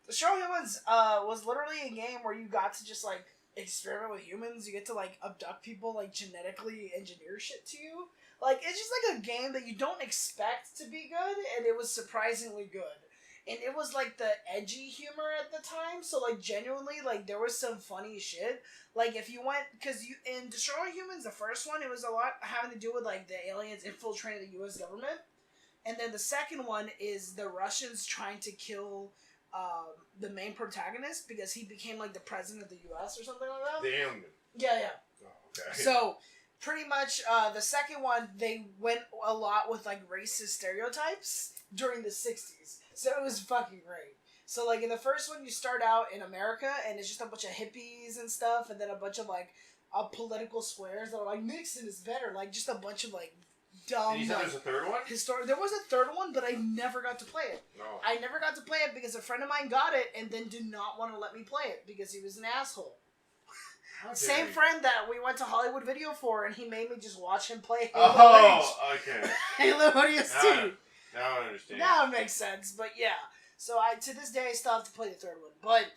The Destroy All Humans was literally a game where you got to just, like, experiment with humans. You get to, like, abduct people, like, genetically engineer shit to you. Like, it's just, like, a game that you don't expect to be good, and it was surprisingly good. And it was, like, the edgy humor at the time, so, like, genuinely, like, there was some funny shit. Like, if you went, because in Destroy All Humans, the first one, it was a lot having to do with, like, the aliens infiltrating the U.S. government. And then the second one is the Russians trying to kill the main protagonist because he became, like, the president of the U.S. or something like that. The alien. Yeah. Oh, okay. So, pretty much, the second one, they went a lot with, like, racist stereotypes during the 60s. So it was fucking great. So, like, in the first one, you start out in America, and it's just a bunch of hippies and stuff, and then a bunch of, like, political squares that are like, Nixon is better. Like, just a bunch of, like, dumb, you said there's a third one? There was a third one, but I never got to play it. No. I never got to play it because a friend of mine got it and then did not want to let me play it because he was an asshole. Same friend that we went to Hollywood Video for, and he made me just watch him play Halo Reach. Okay. Halo ODST. Now I understand. Now it makes sense, but yeah. So to this day, I still have to play the third one. But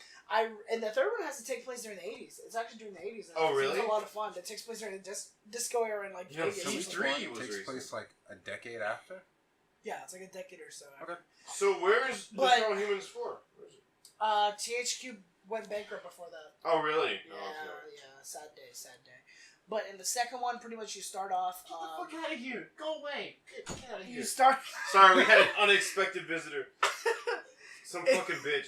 and the third one has to take place during the 80s. It's actually during the 80s. Oh, really? It's a lot of fun. It takes place during the disco era in, like, Vegas. P3 was takes place like a decade after? Yeah, it's like a decade or so. Okay. So where's Destroy All Humans 4? Where is it? THQ went bankrupt before that. Oh, really? Yeah, Oh, okay. yeah. Sad day. But in the second one, pretty much you start off... Get the fuck out of here. Go away. Get out of here. You start... Sorry, we had an unexpected visitor. Some fucking bitch.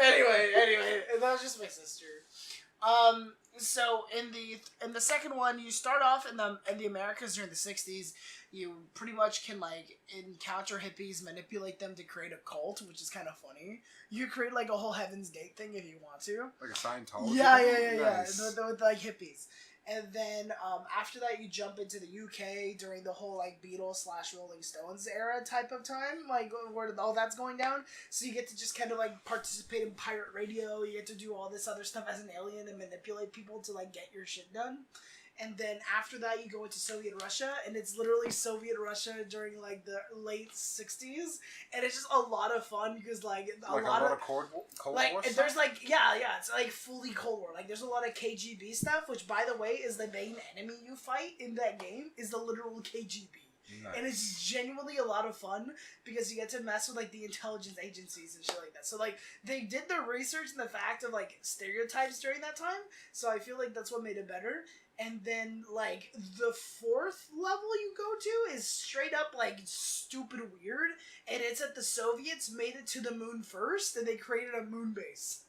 Anyway, that was just my sister. So in the second one, you start off in the Americas during the 60s. You pretty much can, like, encounter hippies, manipulate them to create a cult, which is kind of funny. You create, like, a whole Heaven's Gate thing if you want to. Like a Scientology? Yeah. Nice. With like, hippies. And then, after that, you jump into the UK during the whole, like, Beatles/Rolling Stones era type of time, like, where all that's going down. So you get to just kind of, like, participate in pirate radio. You get to do all this other stuff as an alien and manipulate people to, like, get your shit done. And then after that, you go into Soviet Russia, and it's literally Soviet Russia during, like, the late 60s. And it's just a lot of fun because, like, a lot of Cold like, War there's, like, yeah, it's, like, fully Cold War. Like, there's a lot of KGB stuff, which, by the way, is the main enemy you fight in that game is the literal KGB. Nice. And it's genuinely a lot of fun because you get to mess with like the intelligence agencies and shit like that. So like they did the research and the fact of like stereotypes during that time. So I feel like that's what made it better. And then like the fourth level you go to is straight up like stupid weird, and it's that the Soviets made it to the moon first and they created a moon base.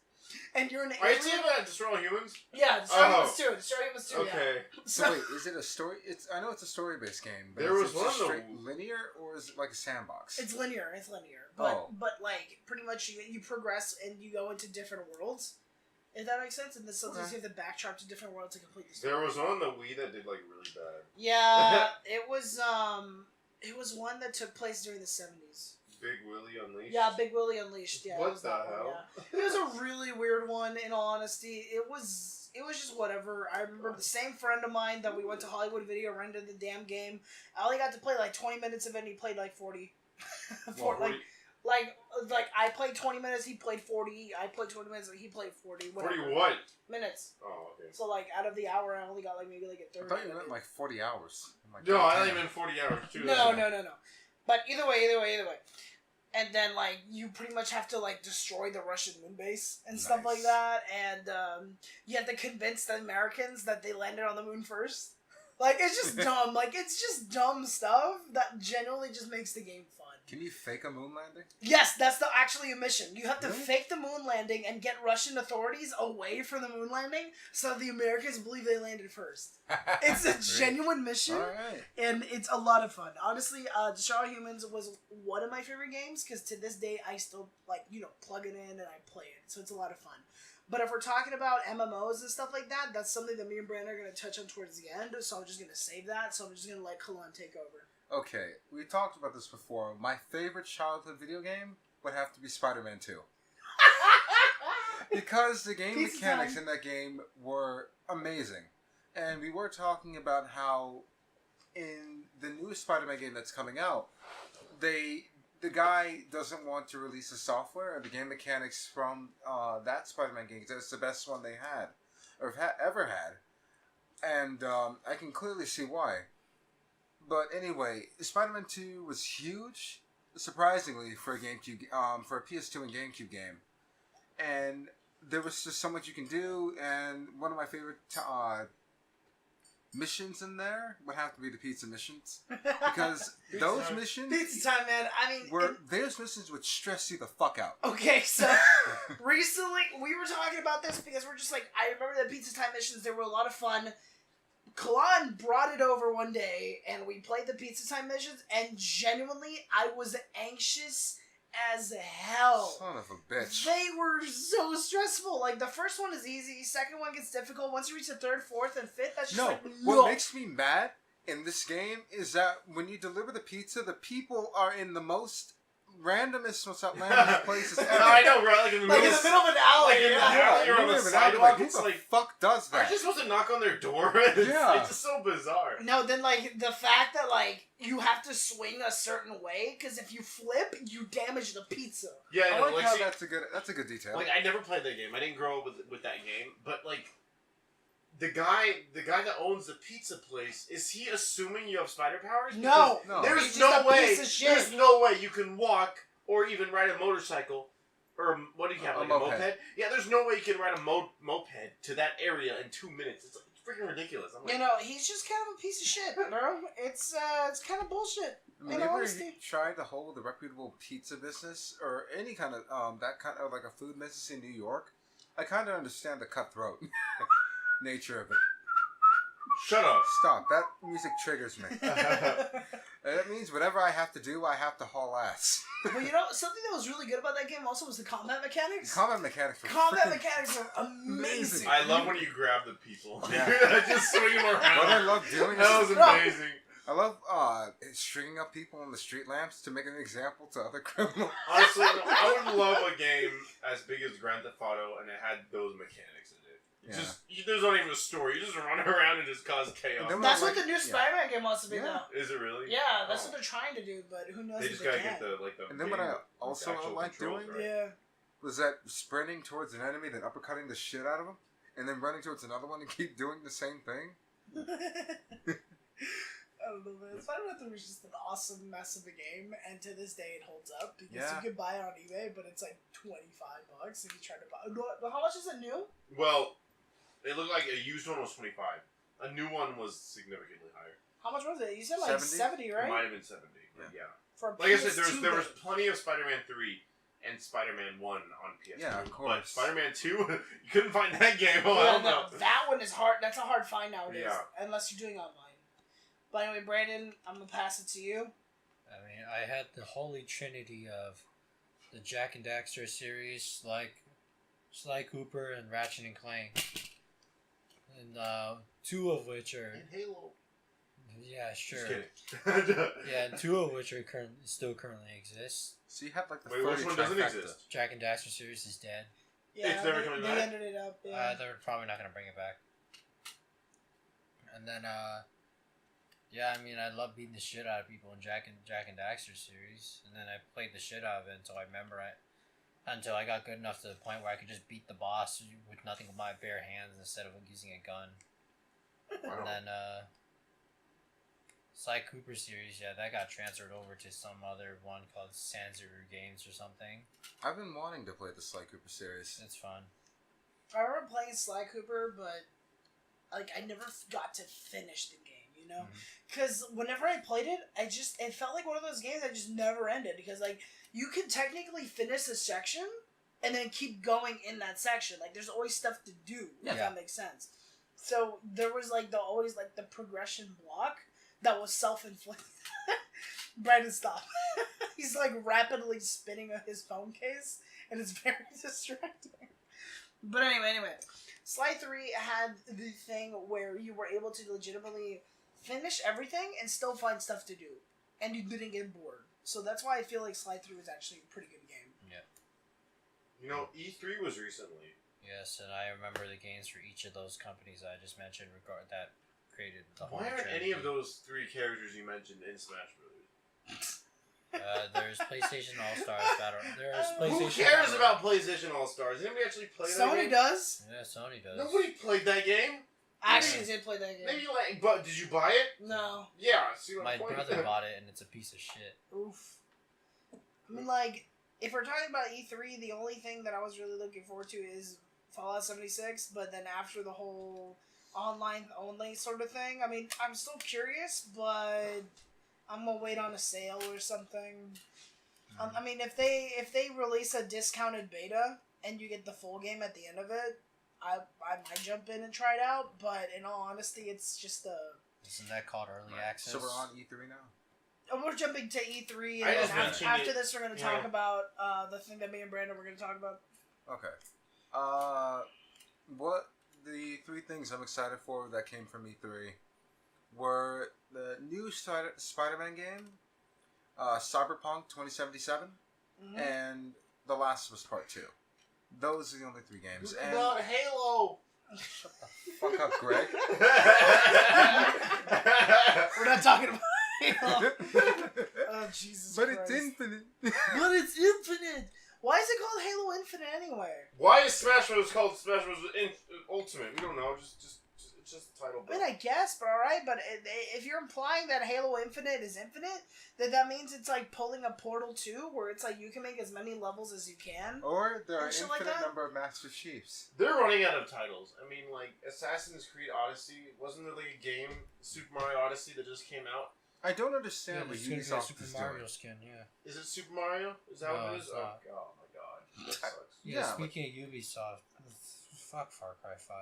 And you're an Are you alien. talking about Destroy All Humans? Yeah, Destroy Humans 2. Destroy Humans 2. Okay. Yeah. So wait, is it a story? I know it's a story-based game, but There is was it one just of straight the- linear or is it like a sandbox? It's linear. It's linear. But Oh. but like pretty much you progress and you go into different worlds. If that makes sense, and then sometimes Okay. you have to backtrack to different worlds to complete the story. There was one on the Wii that did like really bad. Yeah, it was one that took place during the 70s. Big Willie Unleashed. Yeah, Big Willie Unleashed. Yeah, it What was the that one, hell? yeah. It was a really weird one. In all honesty, it was just whatever. I remember the same friend of mine that we went to Hollywood Video rented the damn game. I only got to play like 20 minutes of it, and he played like 40. Like I played 20 minutes, he played 40. I played 20 minutes, he played 40. Whatever. 40 what? Minutes. Oh, okay. So like out of the hour, I only got like maybe like a I third. thought you meant like 40 hours. I'm like, No, God I damn. only meant 40 hours too. No. But either way. And then, like, you pretty much have to, like, destroy the Russian moon base and stuff like Nice. that. And you have to convince the Americans that they landed on the moon first. Like, it's just dumb. Like, it's just dumb stuff that genuinely just makes the game fun. Can you fake a moon landing? Yes, that's actually a mission. You have to Really? fake the moon landing and get Russian authorities away from the moon landing so the Americans believe they landed first. It's a genuine mission. Alright. And it's a lot of fun. Honestly, Destroy All Humans was one of my favorite games because to this day I still plug it in and I play it. So it's a lot of fun. But if we're talking about MMOs and stuff like that, that's something that me and Brandon are going to touch on towards the end. So I'm just going to save that. So I'm just going to let Kalon take over. Okay, we talked about this before. My favorite childhood video game would have to be Spider-Man 2. Because the game Pizza mechanics time. in that game were amazing. And we were talking about how in the new Spider-Man game that's coming out, the guy doesn't want to release the software or the game mechanics from that Spider-Man game because it's the best one they had or ever had. And I can clearly see why. But anyway, Spider-Man 2 was huge, surprisingly, for a GameCube, for a PS2 and GameCube game. And there was just so much you can do, and one of my favorite missions in there would have to be the pizza missions. Because those time. missions Pizza time, man. I mean, those missions would stress you the fuck out. okay, so recently we were talking about this because we're just like, I remember the Pizza Time missions, they were a lot of fun. Kalon brought it over one day and we played the Pizza Time missions, and genuinely I was anxious as hell. Son of a bitch. They were so stressful. Like the first one is easy, second one gets difficult. Once you reach the third, fourth, and fifth, that's just What makes me mad in this game is that when you deliver the pizza, the people are in the most randomest places ever. I know, right? Like in the like in middle the middle of an alley. like in the yeah. alley or on the You're in an alley, sidewalk. like, who It's the like, fuck does aren't that? you supposed to knock on their door? Yeah. It's just so bizarre. No, then like the fact that like you have to swing a certain way because if you flip, you damage the pizza. Yeah, I no, like like, how see, that's a good detail. like I never played that game. I didn't grow up with that game. But like the guy that owns the pizza place, is he assuming you have spider powers? No, No. There's He's no just a way. piece of shit. There's no way you can walk or even ride a motorcycle. Or what do you have? A Like a moped. moped? Yeah, there's no way you can ride a moped to that area in 2 minutes. It's freaking ridiculous. I'm like, You know, he's just kind of a piece of shit, bro. It's kind of bullshit. I mean, in if all you honesty. tried to hold a reputable pizza business or any kind of that kind of like a food business in New York, I kind of understand the cutthroat nature of it. shut up. Stop! That music triggers me. That means whatever I have to do, I have to haul ass. But you know, something that was really good about that game also was the combat mechanics. Combat mechanics. Were Combat freaking- mechanics are amazing. I love when you grab the people. Yeah. Just swing them around. What I love doing That is was amazing. I love stringing up people on the street lamps to make an example to other criminals. Honestly, I would love a game as big as Grand Theft Auto and it had those mechanics in it. Yeah. There's not even a story. You just run around and just cause chaos. And then That's like- what the new yeah. Spider-Man game wants to be Yeah. now. Is it really? Yeah, that's Oh. what they're trying to do, but who knows They if just they gotta can. get the And then what I big, also actual like controls, doing right? Yeah. was that sprinting towards an enemy, then uppercutting the shit out of them, and then running towards another one and keep doing the same thing. I don't know, man. Spider-Man 3 was just an awesome mess of a game, and to this day it holds up because Yeah. you can buy it on eBay, but it's like $25 if you try to buy. How much is it new? Well, it looked like a used one was 25. A new one was significantly higher. How much was it? You said like 70, It right? might have been 70. But yeah. For a Like I said, PS2 there was game. plenty of Spider-Man 3 and Spider-Man 1 on PS2. Yeah, of But course. Spider-Man 2, you couldn't find that game. Oh, Yeah, hell no. that one is hard. That's a hard find nowadays, Yeah. unless you're doing online. But anyway, Brandon, I'm gonna pass it to you. I mean, I had the holy trinity of the Jack and Daxter series, like Sly Cooper and Ratchet and Clank, and two of which are And Halo. yeah, sure, Just kidding. yeah, and two of which are still currently exist. So you have like the Wait, which 30 one doesn't trifecta. exist? Jack and Daxter series is dead. Yeah, It's never coming they back? ended it up. Yeah. They're probably not gonna bring it back. And then yeah, I mean, I love beating the shit out of people in Jack and Daxter series, and then I played the shit out of it until I got good enough to the point where I could just beat the boss with nothing but my bare hands instead of using a gun. And then Sly Cooper series, yeah, that got transferred over to some other one called Sanzuru Games or something. I've been wanting to play the Sly Cooper series. It's fun. I remember playing Sly Cooper, but like I never got to finish the game. You know, because whenever I played it, it felt like one of those games that just never ended. Because like you can technically finish a section and then keep going in that section. Like there's always stuff to do. If Yeah. that makes sense. So there was like always the progression block that was self-inflicted. Brandon, stop. He's like rapidly spinning his phone case, and it's very distracting. But anyway, Sly 3 had the thing where you were able to legitimately finish everything and still find stuff to do, and you didn't get bored. So that's why I feel like Sly 3 was actually a pretty good game. Yeah. You know, E3 was recently. Yes, and I remember the games for each of those companies I just mentioned that created the whole. Why aren't any of those three characters you mentioned in Smash Brothers? There's PlayStation All Stars Battle. There's PlayStation. Who cares about PlayStation All Stars? Anybody actually play that Sony game? does. Yeah, Sony does. Nobody played that game. I actually did play that game. Maybe but did you buy it? No. Yeah. See what My I'm pointing brother at? bought it, and it's a piece of shit. Oof. I mean, like, if we're talking about E3, the only thing that I was really looking forward to is Fallout 76, but then after the whole online only sort of thing, I mean, I'm still curious, but I'm gonna wait on a sale or something. I mean, if they release a discounted beta and you get the full game at the end of it, I might jump in and try it out, but in all honesty, it's just a... Isn't that called early access? So we're on E3 now? Oh, we're jumping to E3, I and just then mentioned after it, this, we're going to talk about the thing that me and Brandon were going to talk about. Okay. What the three things I'm excited for that came from E3 were the new Spider-Man game, Cyberpunk 2077, and The Last of Us Part 2. Those are the only three games. What And about Halo? shut the fuck up, Greg. We're not talking about Halo. Oh, Jesus But Christ. it's infinite. But it's infinite! Why is it called Halo Infinite anyway? Why is Smash Bros. Called Smash Bros. Ultimate? We don't know. Just it's just the title. I mean, I guess, but alright, but if you're implying that Halo Infinite is infinite, then that means it's like pulling a Portal 2, where it's like you can make as many levels as you can. Or there are And shit infinite like that? number of Master Chiefs. They're running out of titles. I mean, like Assassin's Creed Odyssey. Wasn't there like a game, Super Mario Odyssey, that just came out? I don't understand what there's gonna be a Ubisoft Super is Mario doing. skin, yeah. Is it Super Mario? Is that No, what it is? it's Oh, not. God, my God. That sucks. Yeah, Yeah, speaking of Ubisoft, fuck Far Cry 5.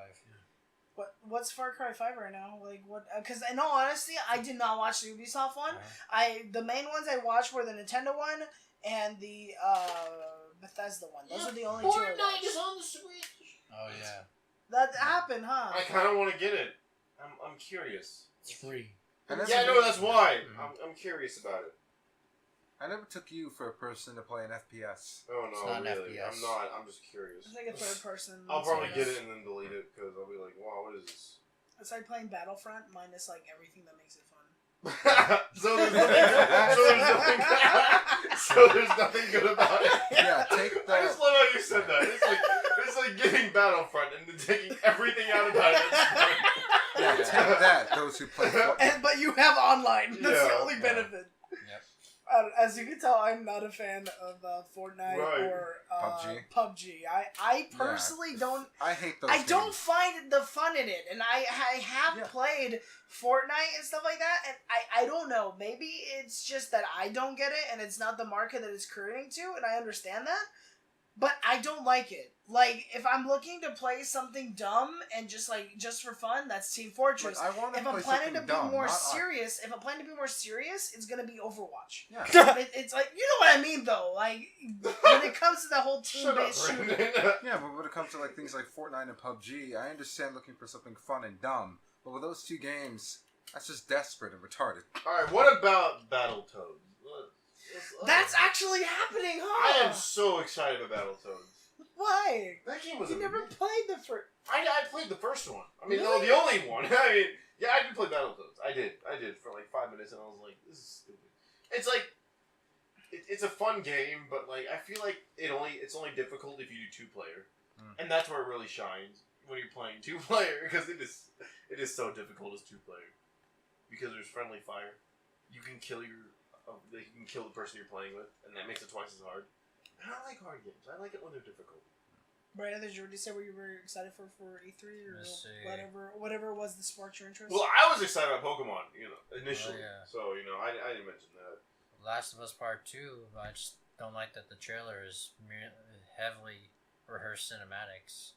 What's Far Cry 5 right now? Like what? Because in all honesty, I did not watch the Ubisoft one. The main ones I watched were the Nintendo one and the Bethesda one. Those are the only two. I Fortnite is watched. on the Switch. Oh yeah, That happened, huh? I kind of want to get it. I'm curious. it's free. Yeah, no, that's why. Mhm. I'm curious about it. I never took you for a person to play an FPS. Oh It's no, not an really. FPS. I'm not. I'm just curious. It's like a third person. I'll probably sort get of. it and then delete it because I'll be like, wow, what is this? It's like playing Battlefront minus like everything that makes it fun. so there's nothing. So there's nothing good about it. Yeah, take I that. just love how you said that. It's like getting Battlefront and then taking everything out about it. That's fun. Yeah, Take that, those who play Fortnite. But you have online. That's the Yeah. only benefit. Yep. As you can tell, I'm not a fan of Fortnite Right. or PUBG. I personally don't. I hate those I games. don't find the fun in it, and I have Yeah. played Fortnite and stuff like that, and I don't know. Maybe it's just that I don't get it, and it's not the market that it's creating to, and I understand that. But I don't like it. Like, if I'm looking to play something dumb and just for fun, that's Team Fortress. But I want to If I'm play planning to something be dumb, more not serious, it's gonna be Overwatch. Yeah. It's like, you know what I mean, though. Like, when it comes to the whole team-based Shut up, shooter. Brandon. Yeah, but when it comes to like things like Fortnite and PUBG, I understand looking for something fun and dumb. But with those two games, that's just desperate and retarded. Alright, what about Battletoads? That's actually happening, huh? I am so excited about Battletoads. Why? That game was You never amazing. played the first. I played the first one. I mean, Really? no, the only one. I mean, yeah, I did play Battletoads. I did for like 5 minutes, and I was like, this is stupid. It's like, it's a fun game, but like, I feel like it's only difficult if you do 2-player, and that's where it really shines when you're playing 2-player, because it is so difficult as 2-player, because there's friendly fire. You can kill the person you're playing with, and that makes it twice as hard. And I like hard games. I like it when they're difficult. Brandon, did you already say what you were excited for E3 or Let's see. whatever was that sparked your interest? Well, I was excited about Pokemon, initially. Oh, yeah. So, I didn't mention that. Last of Us Part 2, I just don't like that the trailer is heavily rehearsed cinematics.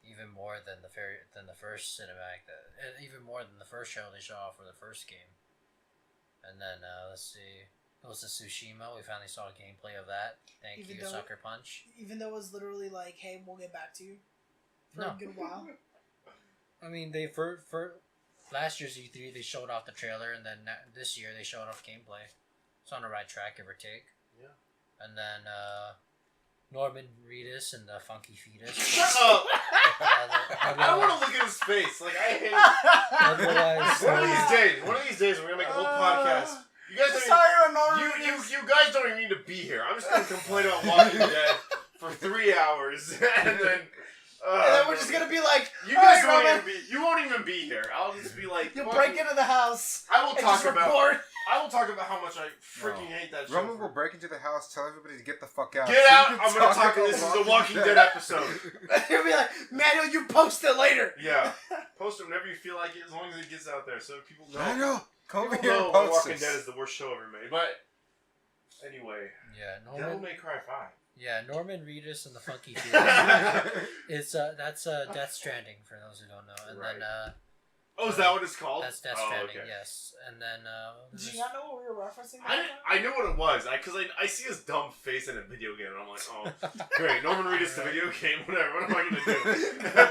Even more than the first cinematic, even more than the first show they showed off for the first game. And then, let's see, Ghost of Tsushima, we finally saw gameplay of that. Thank you, Sucker Punch. Even though it was literally like, hey, we'll get back to you for No. a good while. I mean, they for last year's E3, they showed off the trailer, and then this year they showed off gameplay. It's on the right track, give or take. Yeah. And then, Norman Reedus and the Funky Fetus. Shut up! I don't want to look at his face. Like, I hate Otherwise, One of these days, we're going to make a whole podcast. You guys you guys don't even need to be here. I'm just going to complain about Walking Dead for 3 hours, and then we're just gonna be like, you guys "All right, you won't even be here. I'll just be like, you'll break into the house. I will and talk just about record. how much I freaking hate that show. Roman will break into the house, tell everybody to get the fuck out. Get So out! you can I'm gonna talk. about This is a Walking Dead episode. He'll be like, Manuel, you post it later. Yeah, post it whenever you feel like it, as long as it gets out there, so people know. I know. Come over People here know and when post Walking this. Dead is the worst show ever made. But anyway, yeah, Devil May Cry 5. Yeah, Norman Reedus and the Funky Fetus. It's that's Death Stranding for those who don't know, and Right. then Oh, is that what it's called? that's Death Oh, Stranding, okay. yes, and then Did you not know what we were referencing? I knew what it was, because I see his dumb face in a video game, and I'm like, oh, great, Norman Reedus, the video game, whatever, what am I going to do?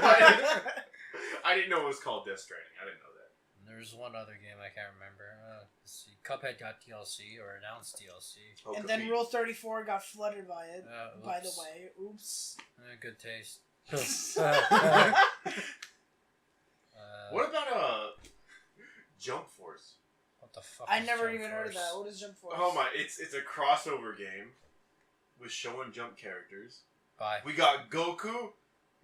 I didn't know it was called Death Stranding, I didn't know that. there's one other game I can't remember. Let's see, Cuphead got DLC or announced DLC. Oh, And then Rule 34 got flooded by it. By the Oops. way, oops. Good taste. What about Jump Force? What the fuck? I is never Jump even heard of Force? that. What is Jump Force? Oh my, it's a crossover game with show and jump characters. Bye. We got Goku,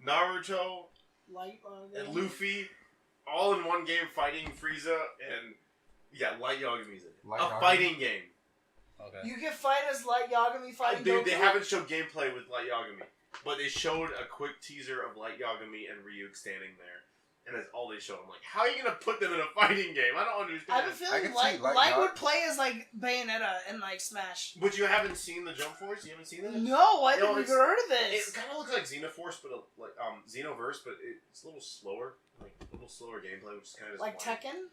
Naruto, Light and Luffy all in one game fighting Frieza and Light Yagami's in it. Light A Yagami? fighting game. Okay. You can fight as Light Yagami fighting Goku? They haven't showed gameplay with Light Yagami, but they showed a quick teaser of Light Yagami and Ryuk standing there, and that's all they showed. I'm like, how are you gonna put them in a fighting game? I don't understand. I have a feeling Light would play as like Bayonetta and like Smash. But you haven't seen the Jump Force? You haven't seen that? No, I didn't even it's- heard of this. It kind of looks like Xenoforce, but like Xenoverse, but it's a little slower, like a little slower gameplay, which is kind of Like Tekken?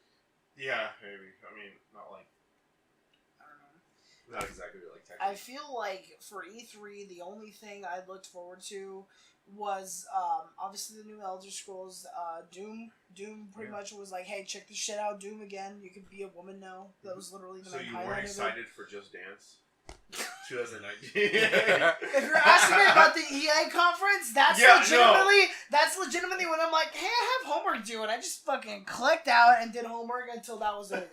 Yeah, maybe. I mean, not like I don't know. not exactly like Tekken. I feel like for E3, the only thing I looked forward to was obviously the new Elder Scrolls. Doom pretty much was like, hey, check this shit out. Doom again. You can be a woman now. That was literally the So main you highlight weren't of it. excited for Just Dance 2019? If you're asking me about the EA conference, that's legitimately when I'm like, hey, I have homework due, and I just fucking clicked out and did homework until that was over.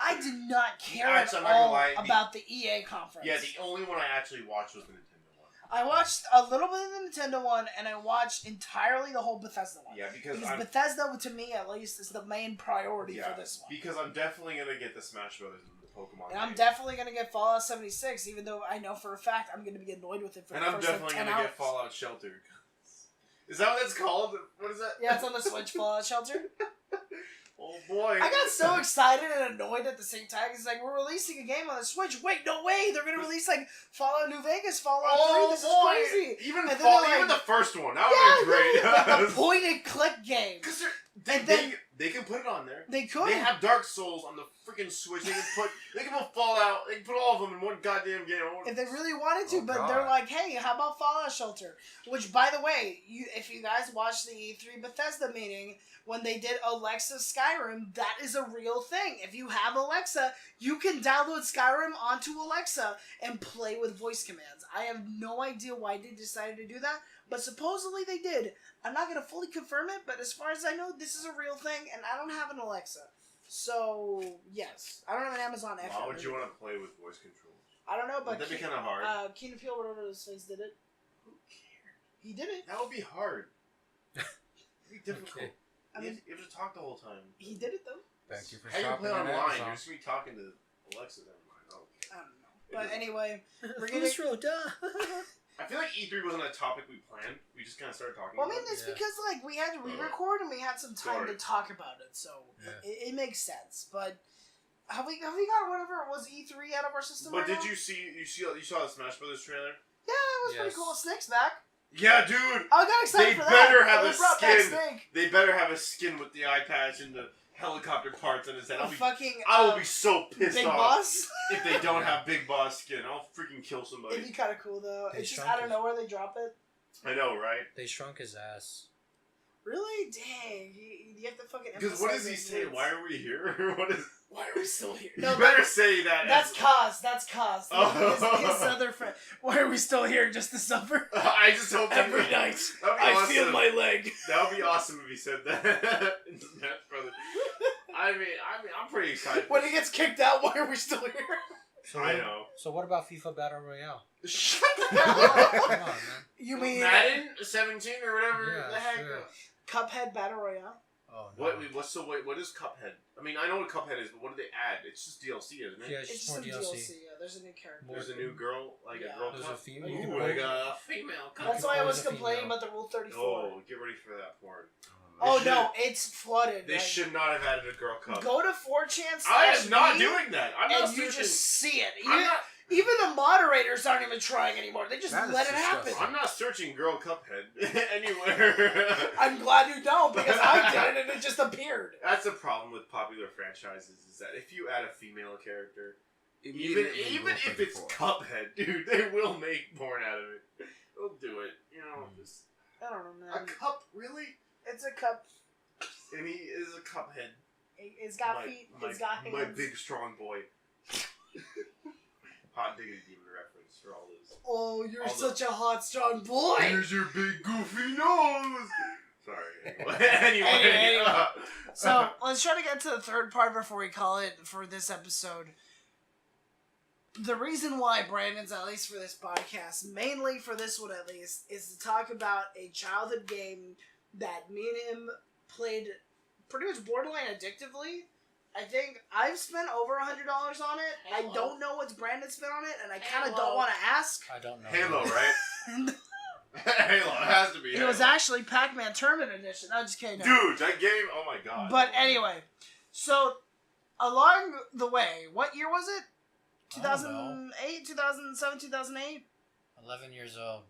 I did not care at Actually, I'm not gonna all lie, about the EA conference. Yeah, the only one I actually watched was the Nintendo one. I watched a little bit of the Nintendo one, and I watched entirely the whole Bethesda one. Yeah, because Bethesda, to me at least, is the main priority for this one. Because I'm definitely gonna get the Smash Brothers and the Pokemon. And I'm definitely gonna get Fallout 76, even though I know for a fact I'm gonna be annoyed with it for the first 10 hours. And I'm definitely gonna get Fallout Shelter. Is that what it's called? What is that? Yeah, it's on the Switch, Fallout Shelter. Oh boy. I got so excited and annoyed at the same time. It's like, we're releasing a game on the Switch. Wait, no way! They're gonna release like Fallout New Vegas, Fallout 3. This is crazy. Even like, the first one. That would be great. Like a point and click game. Because they can put it on there. They could. They have Dark Souls on the freaking Switch. They can put Fallout. They can put all of them in one goddamn game. If they really wanted to, but they're like, hey, how about Fallout Shelter? Which, by the way, if you guys watched the E3 Bethesda meeting, when they did Alexa Skyrim, that is a real thing. If you have Alexa, you can download Skyrim onto Alexa and play with voice commands. I have no idea why they decided to do that, but supposedly they did. I'm not going to fully confirm it, but as far as I know, this is a real thing, and I don't have an Alexa. So, yes. I don't have an Amazon Echo. Why would you want to play with voice controls? I don't know, but... That'd be kind of hard. Keenan Peele, whatever his face, did it. Who cares? He did it. That would be hard. It'd be difficult. Okay. I mean, you have to talk the whole time. He did it, though. Thank you for How you shopping play at online? Amazon. You're just gonna be talking to Alexa. Never mind. Okay. I don't know. But anyway, we're Getting... I feel like E3 wasn't a topic we planned. We just kind of started talking. Well, I mean, about it's because like we had to re-record and we had some time to talk about it, so it makes sense. But have we got whatever it was E3 out of our system? But right did now? you saw the Smash Brothers trailer? Yeah, it was pretty cool. Snake's back. Yeah, dude. I got excited for that. They better have They a brought back skin. Snake. They better have a skin with the eye patch and the helicopter parts on his head. I will be so pissed Big off Boss? if they don't have Big Boss skin. I'll freaking kill somebody. It'd be kind of cool though. They It's just shrunk out of his- nowhere they drop it. I know, right? They shrunk his ass. Really? Dang. You have to fucking. Because what does he emphasize say? those Why are we here? What is? Why are we still here? You better say that. That's Kaz. That's Kaz. Oh. His other friend. Why are we still here just to suffer? I just hope Every night, I feel my leg. That would be awesome if he said that in Smash Brothers. I mean, I'm pretty excited. When he gets kicked out, why are we still here? So I know. So what about FIFA Battle Royale? Shut Come on, man. You mean Madden 17 or whatever Yeah, the heck? sure. Cuphead Battle Royale? Oh, no. What is Cuphead? I mean, I know what Cuphead is, but what do they add? It's just DLC, isn't it? Yeah, It's it's just just some more DLC. DLC. Yeah, there's a new character. There's a new girl, like Yeah. a girl There's cup. a female. Ooh, like a female cup. That's why I was There's a complaining female. about the Rule 34. Oh, get ready for that porn. Oh They no, it's flooded. They like, should not have added a girl cup. Go to 4chan I am not /me, doing that. I'm not and you searching. just see it. I'm not. Even the moderators aren't even trying anymore. They just That is let it happen. disgusting. I'm not searching girl Cuphead anywhere. I'm glad you don't, because I did it and it just appeared. That's the problem with popular franchises is that if you add a female character, even if it's Cuphead, dude, they will make porn out of it. They'll do it. You know, just I don't know, a man. cup, really? It's a cup. And he is a Cuphead. It's got feet. It's got hands. My big strong boy. Hot diggity demon reference for all those. Oh, you're all such a hot, strong boy. Here's your big goofy nose. Sorry. Anyway. So let's try to get to the third part before we call it for this episode. The reason why Brandon's, at least for this podcast, mainly for this one at least, is to talk about a childhood game that me and him played pretty much borderline addictively. I think I've spent over $100 on it. Halo. I don't know what's Brandon spent on it, and I kind of don't want to ask. I don't know. Halo, right? Halo, it has to be. It Halo. was actually Pac-Man Tournament Edition. I'm just kidding. No. Dude, that game, oh my god. But anyway, so along the way, what year was it? I don't know. 2008, 2007, 2008? 11 years old.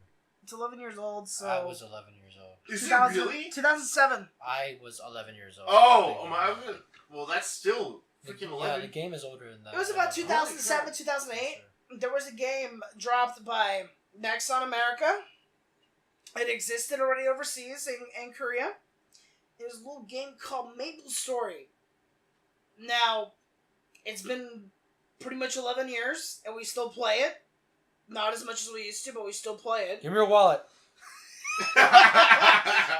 It's 11 years old, so... I was 11 years old. Is it 2000 really? 2007. I was 11 years old. Oh my! Well, that's still freaking 11. Yeah, the game is older than that. It was about Holy 2007, crap. 2008. Sure. There was a game dropped by Nexon America. It existed already overseas in Korea. It was a little game called Maple Story. Now, it's been pretty much 11 years, and we still play it. Not as much as we used to, but we still play it. Give me your wallet.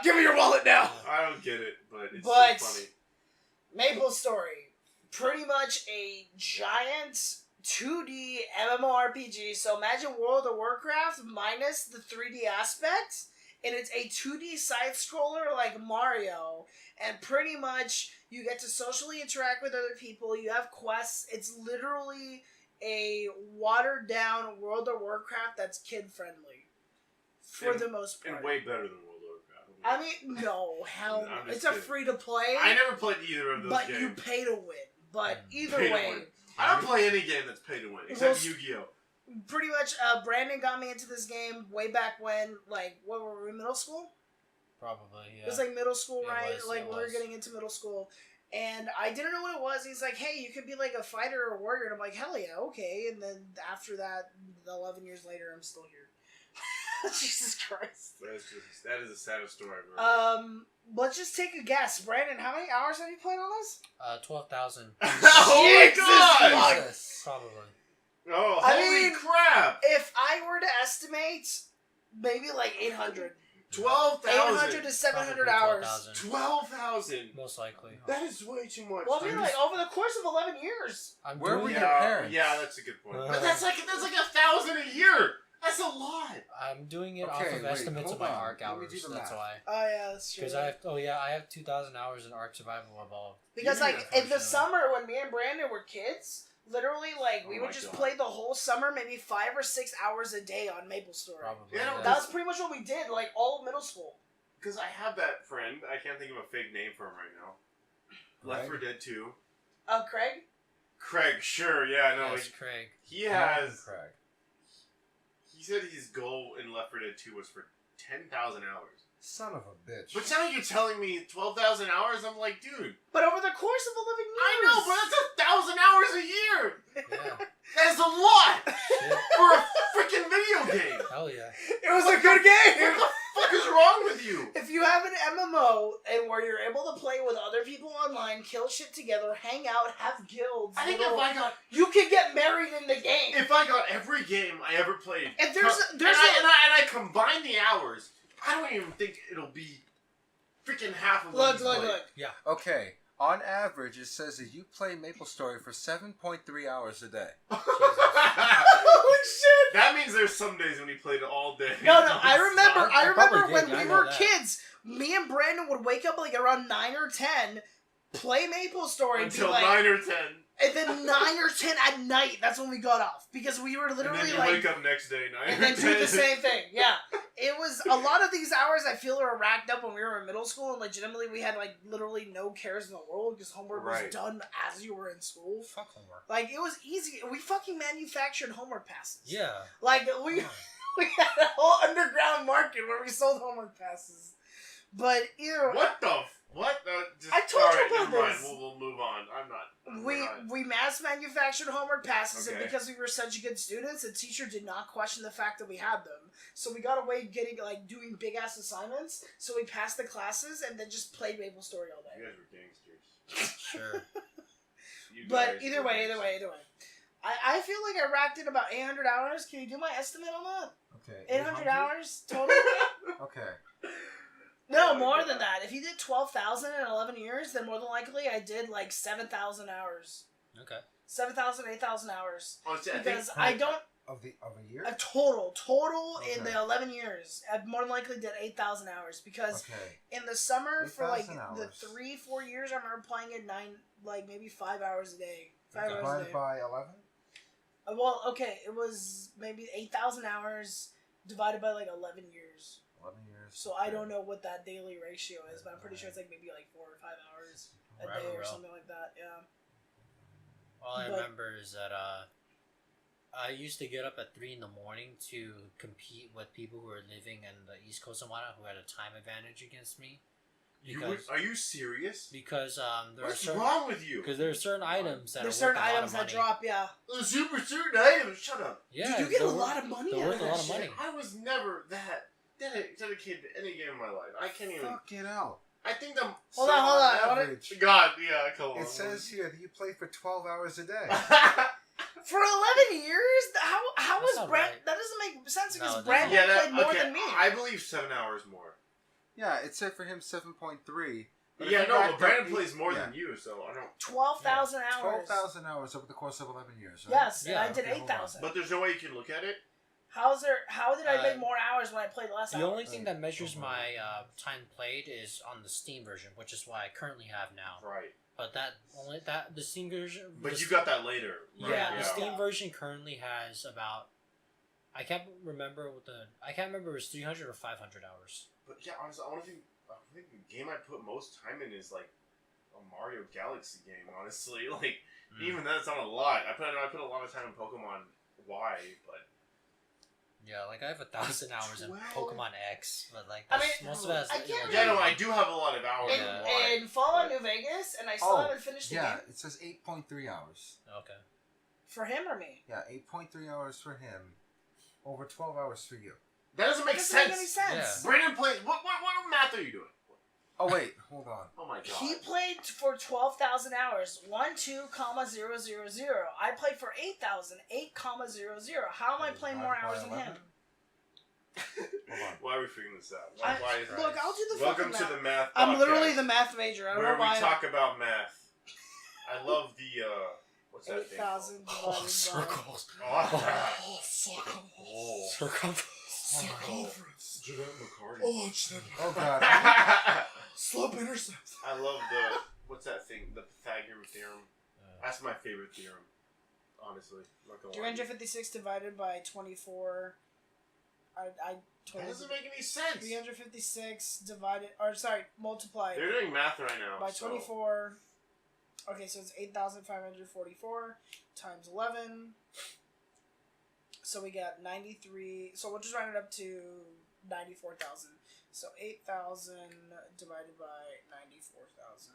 Give me your wallet now! I don't get it, but it's But- so funny. Maple Story. Pretty much a giant 2D MMORPG. So imagine World of Warcraft minus the 3D aspect, and it's a 2D side scroller like Mario, and pretty much you get to socially interact with other people. You have quests. It's literally a watered down World of Warcraft that's kid friendly, for the most part, And way better than World of Warcraft. I mean, no, hell, I'm just it's a kidding. free to play. I never played either of those but games. you pay to win. But either Pay to way, win. I don't play any game that's pay to win, except Well, Yu-Gi-Oh! pretty much, Brandon got me into this game way back when, like, what were we, middle school? Probably, yeah. It was like middle school, It right? was, Like, it we were was. getting into middle school. And I didn't know what it was. He's like, hey, you could be like a fighter or a warrior. And I'm like, hell yeah, okay. And then after that, 11 years later, I'm still here. Jesus Christ. That is the saddest story I've ever heard. Let's just take a guess. Brandon, how many hours have you played on this? 12,000. Oh Jesus my god! fuck. Probably. Oh, I holy mean- crap! If I were to estimate, maybe like 800. 12,000! 800 to 700 Probably hours. 12,000. 12,000! Most likely. That is way too much. Well, I mean, like, over the course of 11 years. I'm Where doing were it- your yeah, parents? yeah, that's a good point. Uh, But that's like 1,000 a year. That's a lot. I'm doing it off Okay, of wait, estimates of hold my on. ARC Let me hours. do the That's math. why. Oh, yeah, that's true. Because I have 2,000 hours in ARC Survival Evolved. Because, You like, do, in the unfortunately. summer when me and Brandon were kids, literally, like, we Oh would my just God. play the whole summer, maybe 5 or 6 hours a day on MapleStory. Probably. Yeah, no, yeah. That was pretty much what we did, like, all of middle school. Because I have that friend. I can't think of a fake name for him right now. Left 4 Dead 2. Craig? Craig, sure, yeah, no. Yes, Craig. He has. Craig. He said his goal in Left 4 Dead 2 was for 10,000 hours. Son of a bitch. But now you're telling me 12,000 hours? I'm like, dude. But over the course of 11 years. I know, but that's 1,000 hours a year. Yeah. That's a lot Shit. for a freaking video game. Hell yeah. It was a good game! What the fuck is wrong with you? If you have an MMO and where you're able to play with other people online, kill shit together, hang out, have guilds, I think little- if you can get married in the game. I got every game I ever played, If there's and there's I combine the hours, I don't even think it'll be freaking half of what look he's look played. look. Okay, on average, it says that you play MapleStory for 7.3 hours a day. Holy shit! That means there's some days when he played all day. No, I remember I probably when did, I we know were that. kids, me and Brandon would wake up like around 9 or 10, play MapleStory, and be Until like, 9 or 10. and then 9 or 10 at night, that's when we got off. Because we were And literally then you like, wake up next day, 9 and or then 10. do the same thing. Yeah. It was, a lot of these hours I feel are racked up when we were in middle school, and legitimately we had like literally no cares in the world because homework Right. was done as you were in school. Fuck homework. Like, it was easy. We fucking manufactured homework passes. Yeah. Like, we had a whole underground market where we sold homework passes. But, ew. What the what? I told you alright, about never mind. this. We'll move on. I'm not. We mass manufactured homework passes, and Okay. because we were such good students, the teacher did not question the fact that we had them. So we got away getting doing big ass assignments. So we passed the classes and then just played MapleStory all You day. guys were gangsters. Sure. You But guys either were way, gangsters. I feel like I racked in about 800 hours. Can you do my estimate on that? Okay. 800 hours total? Okay. No, Yeah, more yeah. than that. If you did 12,000 in 11 years, then more than likely I did like 7,000 hours. Okay. 7,000, 8,000 hours. Honestly, I think Because I don't... Of a year? A total in Okay. the 11 years, I more than likely did 8,000 hours because Okay. in the summer for like 8,000 the hours. 3-4 years, I remember playing it maybe 5 hours a day. 5 hours a Divided day. by 11? Well, okay, it was maybe 8,000 hours divided by like 11 years. 11 years. So I don't know what that daily ratio is, but I'm pretty sure it's like maybe like 4 or 5 hours a Right, day or well. something like that. Yeah. All I But- remember is that I used to get up at 3 in the morning to compete with people who were living in the East Coast of Moana who had a time advantage against me. Are you serious? Because there What's are certain wrong with you? because there are certain items that There's are worth certain a lot items of that money. drop, yeah. The super certain items. Shut up. Yeah, Dude, you get a they're lot worth- of money they're out worth of a that lot of shit. money. I was never that dedicated to any game in my life. I can't even. Fucking hell. I think the. Hold on, hold on. I wanna- Average, God, yeah, come on. it says here that you play for 12 hours a day. For 11 years? How That's was not Brand... right. That doesn't make sense No, because it Brandon doesn't. yeah, played more okay. than me. I believe 7 hours more. Yeah, it said for him 7.3, But if Yeah, you no, racked but Brandon up plays more yeah. than you, so I don't. 12,000 hours. 12,000 hours over the course of 11 years, right? Yes, Yeah, and I did okay, hold on. 8,000. But there's no way you can look at it. How did I make Uh, more hours when I played less The hours? only thing that measures my time played is on the Steam version, which is what I currently have now. Right. But the Steam version. But you got that later. Right? Yeah. The Steam version currently has about. I can't remember if it was 300 or 500 hours. But yeah, honestly, I think the game I put most time in is like a Mario Galaxy game. Honestly, like even that's not a lot. I put a lot of time in Pokemon Y, but Yeah, like I have 1,000 hours in 12? Pokemon X, but like I that's, mean, most of it has. I can't yeah, no, I do have a lot of hours in, in Yeah. Y. in Fallout New Vegas, and I still haven't finished the Yeah, game. it says 8.3 hours. Okay. For him or me? Yeah, 8.3 hours for him, over 12 hours for you. That doesn't make That sense. doesn't make any sense. Brandon plays. What math are you doing? Oh wait, hold on. Oh my god. He played for 12,000 hours. 12,000. I played for 8,000. 8,000. How am I playing more hours than him? Hold on. Why are we figuring this out? Why is Look, I'll do the Welcome fucking to math. the math. I'm literally podcast, the math major. I don't where know why. we talk about math. I love the what's that thing? 8,000 called? divided by... circles. Oh, circles. Circumference. Circumference. Jeanette McCarty. Oh, Jeanette. Oh god. Slope intercept. I love what's that thing? The Pythagorean theorem. That's my favorite theorem. Honestly, I'm not gonna lie. 356 divided by 24. That doesn't make any sense. 356 divided, multiplied They're doing math right now. by so- 24. Okay, so it's 8,544 times 11. So we got 93. So we'll just round it up to 94,000. So 8,000 divided by 94,000.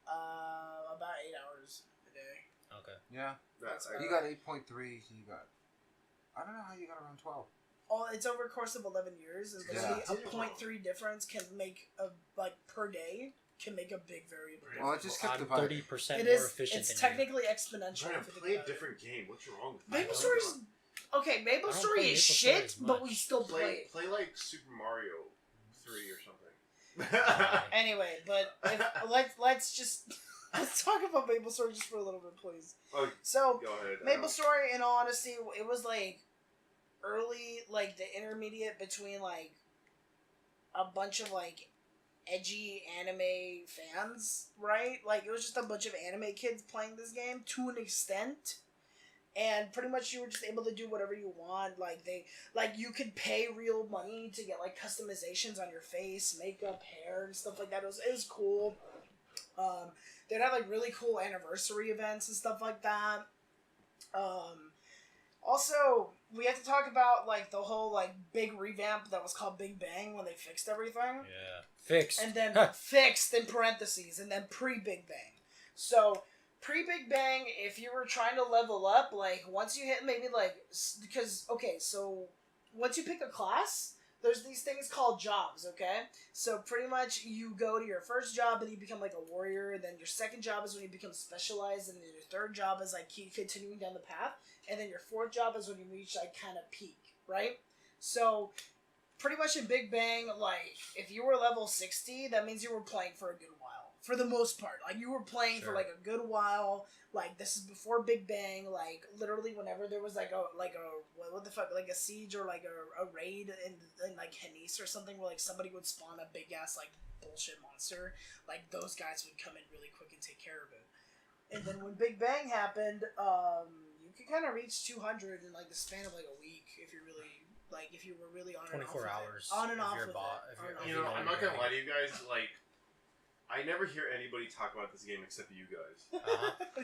About 8 hours a day. Okay. Yeah. That's You got 8.3. You got. I don't know how you got around 12. Oh, it's over a course of 11 years. It's going to be a 0.3 difference can make per day can make a big variable. Well, I just kept I'm dividing. 30% It more is. efficient It's than technically exponential. Trying if to you play think a about it. different game. What's wrong with Maple that? Story's okay. Maple I don't Story play is Maple Story shit, as but much. we still play it. Play like Super Mario 3 or something. Anyway, but let's just let's talk about Maple Story just for a little bit, please. Oh, So go ahead. Maple Story, in all honesty, it was like early, like the intermediate between like a bunch of like edgy anime fans, right? Like it was just a bunch of anime kids playing this game to an extent. And pretty much you were just able to do whatever you want. Like you could pay real money to get like customizations on your face, makeup, hair, and stuff like that. It was cool. They'd have like really cool anniversary events and stuff like that. Also, we have to talk about like the whole like big revamp that was called Big Bang when they fixed everything. Yeah. Fixed. And then fixed in parentheses, and then pre-Big Bang. So, pre-Big Bang, if you were trying to level up, like, once you hit maybe, like, because, okay, so, once you pick a class, there's these things called jobs, okay? So, pretty much, you go to your first job, and you become, like, a warrior, then your second job is when you become specialized, and then your third job is, like, keep continuing down the path, and then your fourth job is when you reach, like, kind of peak, right? So, pretty much in Big Bang, like, if you were level 60, that means you were playing for a good while. For the most part. Like, you were playing for, like, a good while. Like, this is before Big Bang. Like, literally whenever there was, like, what the fuck, like, a siege or, like, a raid in like, Henice or something where, like, somebody would spawn a big-ass, like, bullshit monster. Like, those guys would come in really quick and take care of it. And then when Big Bang happened, you could kind of reach 200 in, like, the span of, like, a week if you're really... Like, if you were really on and off 24 with hours. it. On and if off you're with bot, it. if you're- On and You off know, with I'm it. not gonna lie to you guys. Like, I never hear anybody talk about this game except you guys.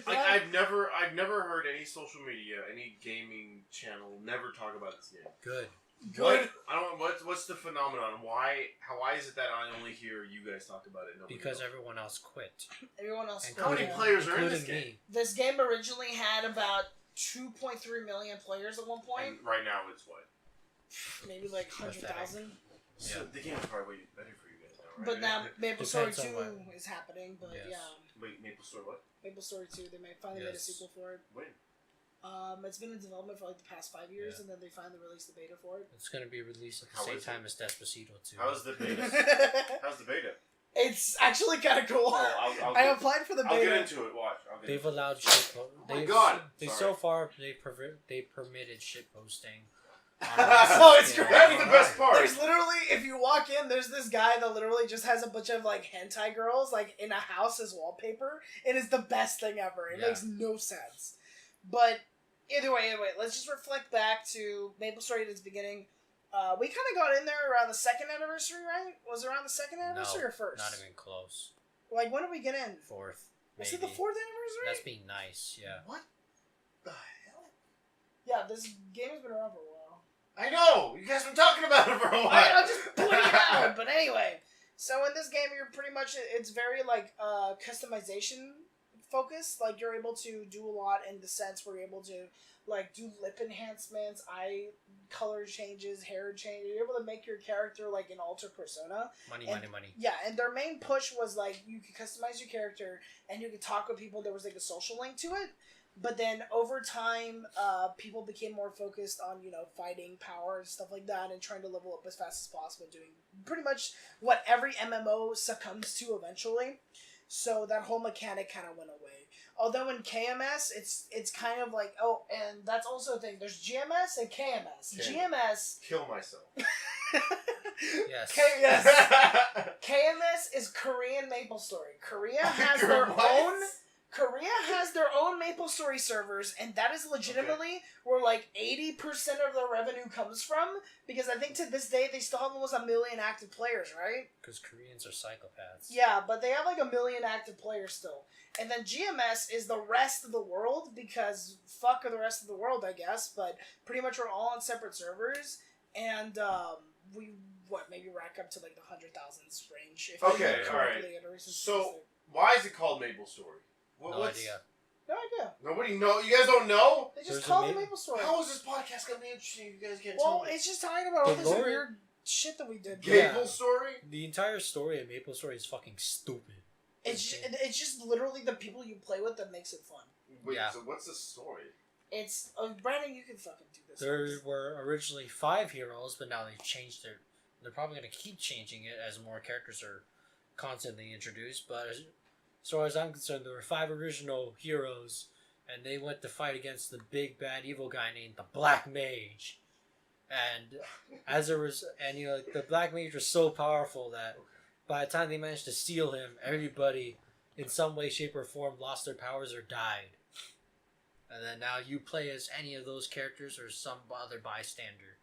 Like, Yeah. I've never heard any social media, any gaming channel never talk about this game. Good. What? I don't. What's the phenomenon? Why is it that I only hear you guys talk about it? Nobody Because else? everyone else quit. Everyone else... How many quit. players are in this Including game? me. This game originally had about 2.3 million players at one point. And right now it's what? Maybe like 100,000. So Yeah. the game's probably way better for you guys now, right? But now Maple Story Depends on 2 what. is happening. But Yes. yeah, Wait, Maple Story what? Maple Story 2, they finally made a Yes. sequel for it. When? It's been in development for like the past 5 years, Yeah. and then they finally released the beta for it. It's going to be released at the How same is it? time as Despacito 2. How's the beta? How's the beta? It's actually kind of cool. Oh, I applied for the beta. I'll get into it. Watch. They've allowed shit. Oh my God. They Sorry. so far they permitted shit posting. Oh, it's great. That's the best part. There's literally, if you walk in, there's this guy that literally just has a bunch of like hentai girls like in a house as wallpaper. It is the best thing ever. It makes no sense. But either way, let's just reflect back to MapleStory at its beginning. We kind of got in there around the second anniversary, right? Was it around the second anniversary or first? Not even close. Like, when did we get in? Fourth. Was Maybe. it the fourth anniversary? That's being nice, yeah. What the hell? Yeah, this game has been around for a while. I know! You guys have been talking about it for a while! I'm just pointing it out, but anyway. So in this game, you're pretty much, it's very, like, customization focused. Like, you're able to do a lot in the sense where you're able to, like, do lip enhancements, eye color changes, hair changes. You're able to make your character, like, an alter persona. Money. Yeah, and their main push was, like, you could customize your character, and you could talk with people. There was, like, a social link to it. But then, over time, people became more focused on, you know, fighting power and stuff like that, and trying to level up as fast as possible, doing pretty much what every MMO succumbs to eventually. So that whole mechanic kind of went away. Although in KMS, it's kind of like, oh, and that's also a thing. There's GMS and KMS. Okay. GMS... Kill myself. Yes. Yes. KMS is Korean MapleStory. Korea has their What? own... Korea has their own MapleStory servers, and that is legitimately where like 80% of their revenue comes from, because I think to this day they still have almost 1 million active players, right? Because Koreans are psychopaths. Yeah, but they have like 1 million active players still. And then GMS is the rest of the world, because fuck the rest of the world, I guess, but pretty much we're all on separate servers, and we, maybe rack up to like the 100,000s range. If Okay, I alright. So, why is it called MapleStory? No idea. No idea. Nobody know. You guys don't know? They just There's call a it MapleStory. How is this podcast gonna be interesting if you guys can't Well, tell me? it's just talking about all The this lore- weird shit that we did. Yeah. MapleStory? The entire story of MapleStory is fucking stupid. It's just literally the people you play with that makes it fun. Wait, Yeah. so what's the story? It's Brandon, you can fucking do this. There were originally 5 heroes, but now they've changed their. They're probably going to keep changing it as more characters are constantly introduced. But as far as I'm concerned, there were 5 original heroes, and they went to fight against the big bad evil guy named the Black Mage. And the Black Mage was so powerful that by the time they managed to steal him, everybody in some way, shape, or form lost their powers or died. And then now you play as any of those characters or some other bystander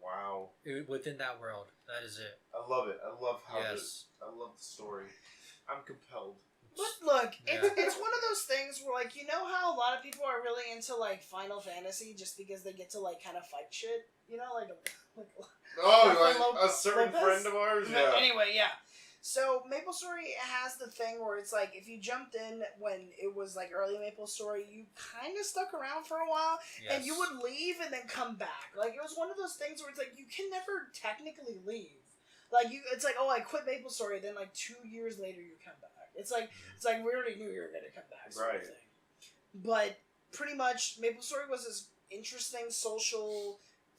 Wow. within that world. That is it. I love it. I love how Yes. I love the story. I'm compelled. But look, Yeah. it's one of those things where, like, you know how a lot of people are really into, like, Final Fantasy just because they get to, like, kind of fight shit? You know, like Oh, like a certain Lopez? friend of ours? No, Yeah. Anyway, yeah. So MapleStory has the thing where it's like if you jumped in when it was like early MapleStory, you kind of stuck around for a while, and you would leave and then come back. Like it was one of those things where it's like you can never technically leave. Like it's like, oh, I quit MapleStory, then like 2 years later you come back. It's like we already knew you were gonna come back, sort of Right. thing. But pretty much MapleStory was this interesting social /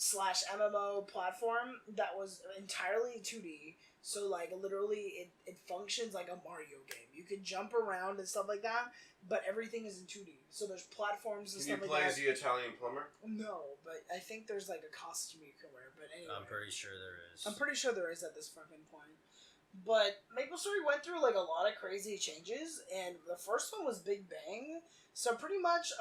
MMO platform that was entirely 2D. So, like, literally, it functions like a Mario game. You can jump around and stuff like that, but everything is in 2D. So there's platforms and Can you stuff play like as that. the Italian plumber? No, but I think there's, like, a costume you can wear. But anyway. I'm pretty sure there is. I'm pretty sure there is at this fucking point. But MapleStory went through, like, a lot of crazy changes, and the first one was Big Bang. So pretty much,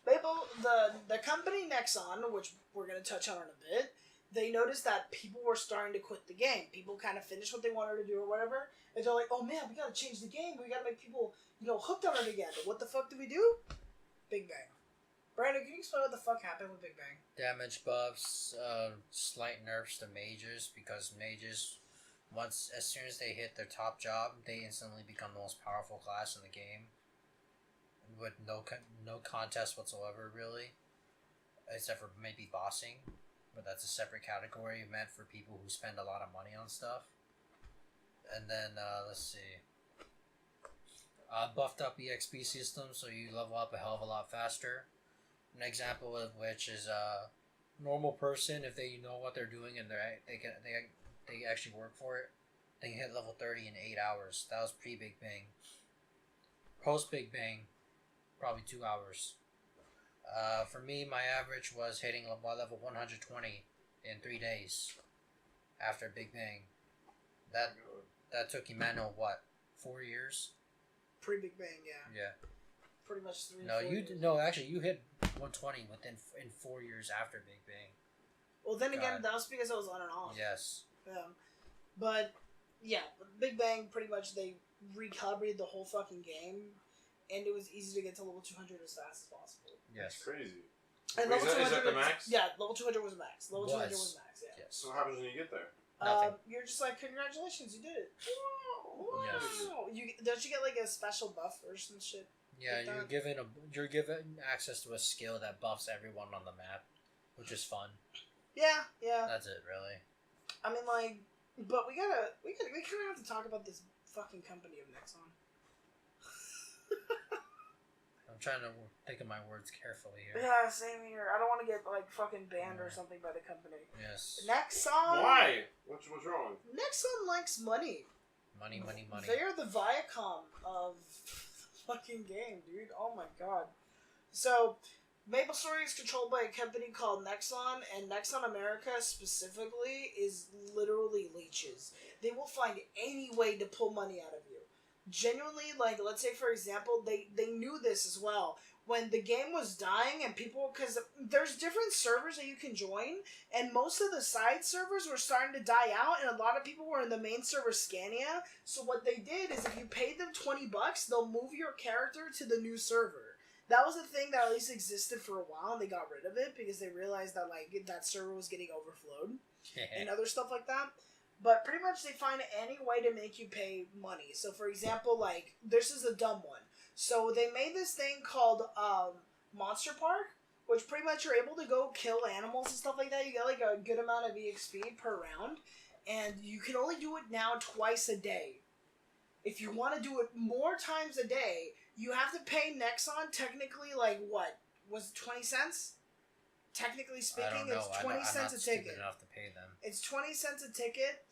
the company Nexon, which we're going to touch on in a bit, they noticed that people were starting to quit the game. People kind of finished what they wanted to do or whatever, and they're like, oh man, we gotta change the game. We gotta make people, hooked on it again. But what the fuck do we do? Big Bang. Brandon, can you explain what the fuck happened with Big Bang? Damage buffs, slight nerfs to mages, because mages, as soon as they hit their top job, they instantly become the most powerful class in the game. With no contest whatsoever, really. Except for maybe bossing. But that's a separate category meant for people who spend a lot of money on stuff. And then, let's see. Buffed up EXP system, so you level up a hell of a lot faster. An example of which is a normal person, if they know what they're doing and they actually work for it, they hit level 30 in 8 hours. That was pre-Big Bang. Post-Big Bang, probably 2 hours. For me, my average was hitting level 120 in 3 days after Big Bang. That took Emmanuel, what, 4 years? Pre-Big Bang, yeah. Yeah. Pretty much 3 No, 4 you years. no, actually, you hit 120 in 4 years after Big Bang. Well, then again, God. that was because I was on and off. Yes. But, yeah, Big Bang, pretty much, they recalibrated the whole fucking game, and it was easy to get to level 200 as fast as possible. That's Yes. crazy. And Wait, level is that 200 the max? Yeah, level 200 was max. Level 200 Was. was max, yeah. Yes. So what happens when you get there? Nothing. You're just like, congratulations, you did it. Wow. Yes. Don't you get like a special buff or some shit? Yeah, Like you're given access to a skill that buffs everyone on the map, which is fun. Yeah. That's it, really. I mean, like, but we kind of have to talk about this fucking company of Nexon. I'm trying to think of my words carefully here. Yeah, same here. I don't want to get like fucking banned or something by the company. Yes. Nexon. Why? What's wrong? Nexon likes money. Money. They are the Viacom of fucking game, dude. Oh my god. So, Maple Story is controlled by a company called Nexon, and Nexon America specifically is literally leeches. They will find any way to pull money out of you. Genuinely, like, let's say for example, they knew this as well. When the game was dying and people, because there's different servers that you can join, and most of the side servers were starting to die out, and a lot of people were in the main server Scania. So what they did is if you paid them $20, they'll move your character to the new server. That was a thing that at least existed for a while, and they got rid of it because they realized that like that server was getting overflowed and other stuff like that. But pretty much they find any way to make you pay money. So for example, like this is a dumb one. So they made this thing called Monster Park, which pretty much you're able to go kill animals and stuff like that. You get like a good amount of EXP per round, and you can only do it now twice a day. If you want to do it more times a day, you have to pay Nexon technically like what? Was it 20 cents? Technically speaking, it's 20 cents a ticket. Stupid enough to pay them. It's 20 cents a ticket,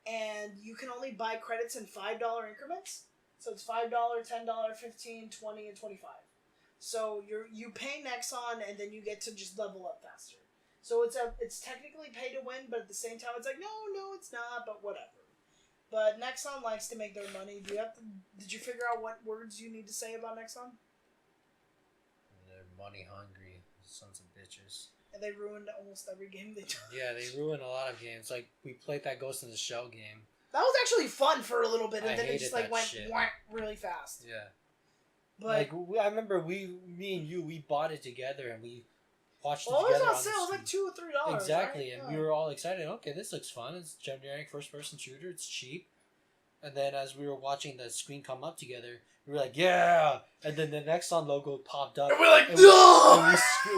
and you can only buy credits in $5 increments. So it's $5, $10, $15, $20, and $25. So you pay Nexon, and then you get to just level up faster. So it's technically pay to win, but at the same time, it's like no, it's not. But whatever. But Nexon likes to make their money. Did you figure out what words you need to say about Nexon? They're money hungry sons of bitches. And they ruined almost every game they did. Yeah, they ruined a lot of games. Like we played that Ghost in the Shell game. That was actually fun for a little bit, and I then it just like hated went that shit. whack really fast. Yeah. But I remember me and you, we bought it together and we watched it well, it together. was on sale. It was like $2 or $3. Exactly, right? and Yeah. we were all excited. Okay, this looks fun. It's generic first-person shooter. It's cheap. And then as we were watching the screen come up together, we were like, "Yeah!" And then the Nexon logo popped up, And we're like, and "No!"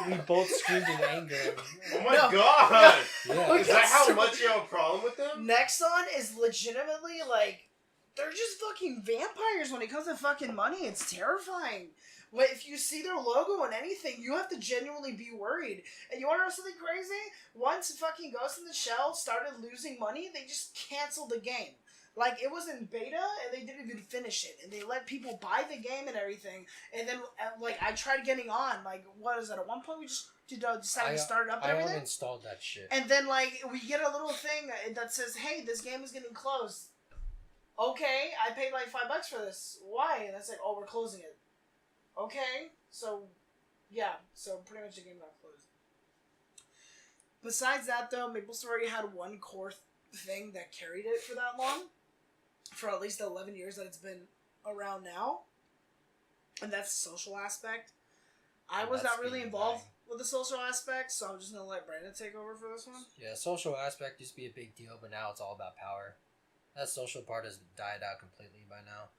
we both screamed in anger. Oh my No. god! Yeah, Is that how much you have a problem with them? Nexon is legitimately like, they're just fucking vampires when it comes to fucking money. It's terrifying. If you see their logo on anything, you have to genuinely be worried. And you want to know something crazy? Once fucking Ghost in the Shell started losing money, they just canceled the game. Like, it was in beta, and they didn't even finish it. And they let people buy the game and everything. And then, like, I tried getting on. Like, what is it? At one point, we just decided to start it up and I everything. uninstalled that shit. And then, like, we get a little thing that says, hey, this game is getting closed. Okay, I paid like $5 for this. Why? And it's like, oh, we're closing it. Okay, so, yeah. So, pretty much the game got closed. Besides that, though, MapleStory had one core thing that carried it for that long. For at least the 11 years that it's been around now. And that's the social aspect. I was not really involved with the social aspect, so I'm just going to let Brandon take over for this one. Yeah, social aspect used to be a big deal, but now it's all about power. That social part has died out completely by now.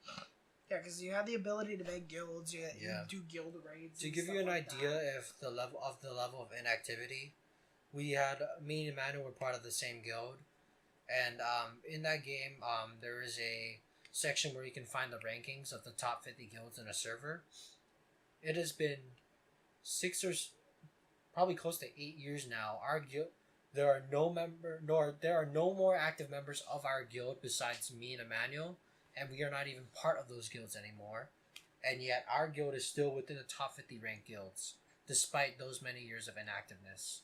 Yeah, because you have the ability to make guilds, you do guild raids. To give you an idea if the level of inactivity, we had me and Emmanuel were part of the same guild, and in that game, there is a section where you can find the rankings of the top 50 guilds in a server. It has been probably close to 8 years now. Our guild, there are no more active members of our guild besides me and Emmanuel, and we are not even part of those guilds anymore. And yet our guild is still within the top 50 ranked guilds, despite those many years of inactiveness.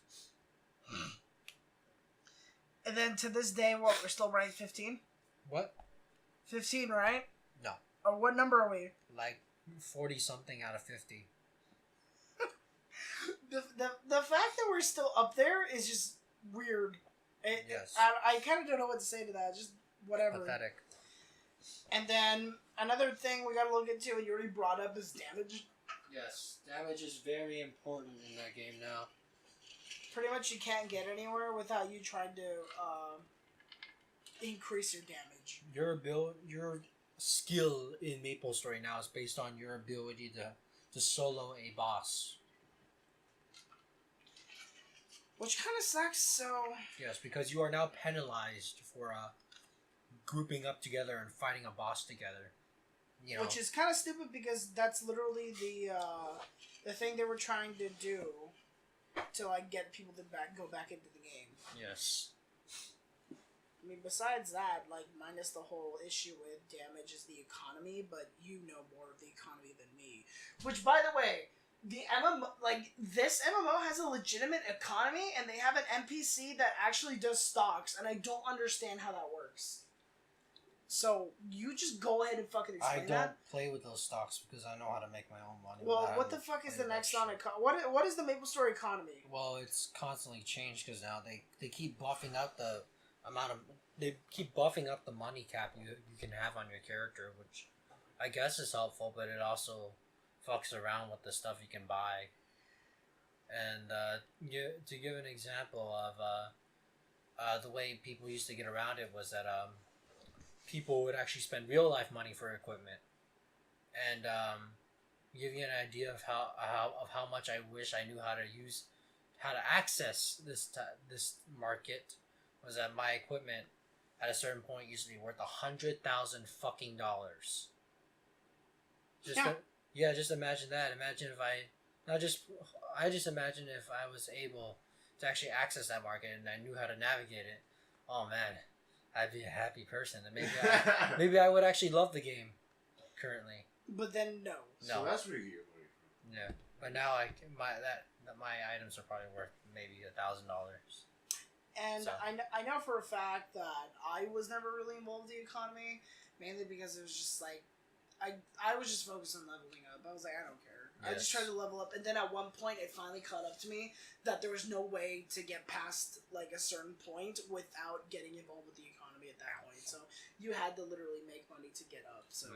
And then to this day, what, we're still ranked 15? What? 15, right? No. Or what number are we? Like 40 something out of 50. The fact that we're still up there is just weird. Yes. I kind of don't know what to say to that. Just whatever. Pathetic. And then another thing we got to look into, and you already brought up, is damage. Yes, damage is very important in that game now. Pretty much you can't get anywhere without you trying to increase your damage. Your skill in MapleStory now is based on your ability to solo a boss. Which kind of sucks, so... Yes, because you are now penalized for grouping up together and fighting a boss together. You know. Which is kind of stupid because that's literally the thing they were trying to do to like get people to go back into the game. Yes. I mean, besides that, like, minus the whole issue with damage is the economy, but you know more of the economy than me. Which, by the way, the MMO, like, this MMO has a legitimate economy, and they have an NPC that actually does stocks, and I don't understand how that works. So, you just go ahead and fucking explain that. I don't play with those stocks because I know how to make my own money. Well, what the fuck is the next on what is the MapleStory economy? Well, it's constantly changed because now they keep buffing up the amount of... They keep buffing up the money cap you can have on your character, which I guess is helpful, but it also fucks around with the stuff you can buy. And to give an example of the way people used to get around it was that people would actually spend real life money for equipment. And give you an idea of how much I wish I knew how to access this market, was that my equipment at a certain point used to be worth $100,000 fucking dollars. Just imagine that. Imagine if I just imagine if I was able to actually access that market and I knew how to navigate it. Oh man, I'd be a happy person, and maybe I would actually love the game currently. But then no. So that's where you get your money from. Yeah, but now my items are probably worth maybe $1,000. And So. I know for a fact that I was never really involved in the economy, mainly because it was just like, I was just focused on leveling up. I was like, I don't care. I just tried to level up, and then at one point it finally caught up to me that there was no way to get past like a certain point without getting involved with the economy at that point. So you had to literally make money to get up. So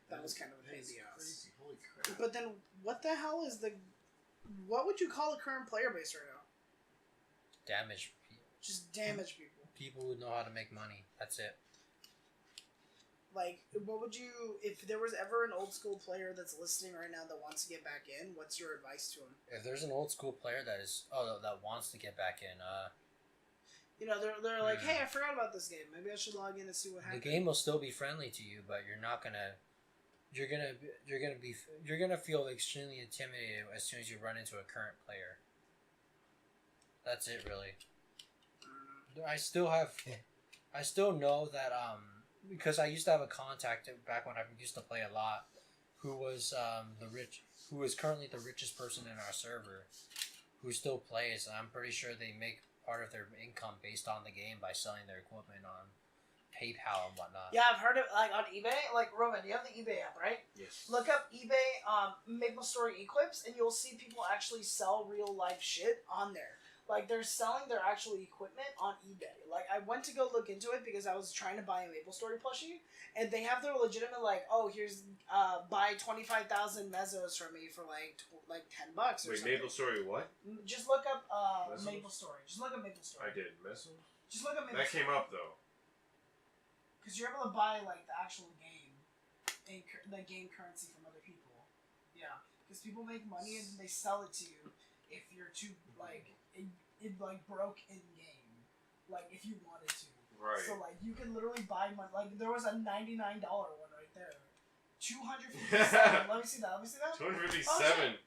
that was kind of a pain in the ass. Holy crap. But then what the hell is what would you call the current player base right now? Damage. Just damage people. People who know how to make money. That's it. Like, what would you... If there was ever an old school player that's listening right now that wants to get back in, what's your advice to him? If there's an old school player that wants to get back in, You know, they're like, hey, I forgot about this game. Maybe I should log in and see what happened. the game will still be friendly to you, but you're not gonna... You're gonna feel extremely intimidated as soon as you run into a current player. That's it, really. I still know that because I used to have a contact back when I used to play a lot, who was currently the richest person in our server, who still plays, and I'm pretty sure they make part of their income based on the game by selling their equipment on PayPal and whatnot. Yeah, I've heard it like on eBay. Like, Roman, you have the eBay app, right? Yes. Look up eBay MapleStory Eclipse, and you'll see people actually sell real life shit on there. Like, they're selling their actual equipment on eBay. Like, I went to go look into it because I was trying to buy a MapleStory plushie, and they have their legitimate, like, oh, here's, buy 25,000 mesos from me for, like $10 or Wait, something. MapleStory what? Just look up, Mesos? MapleStory. Just look up MapleStory. I did. Mesos? Just look up MapleStory. That came up, though. Because you're able to buy, like, the actual game, the game currency from other people. Yeah. Because people make money and they sell it to you if you're too, like... It like broke in game, like if you wanted to. Right. So like you can literally buy money. Like there was a $99 one right there, 257. Let me see that. 257.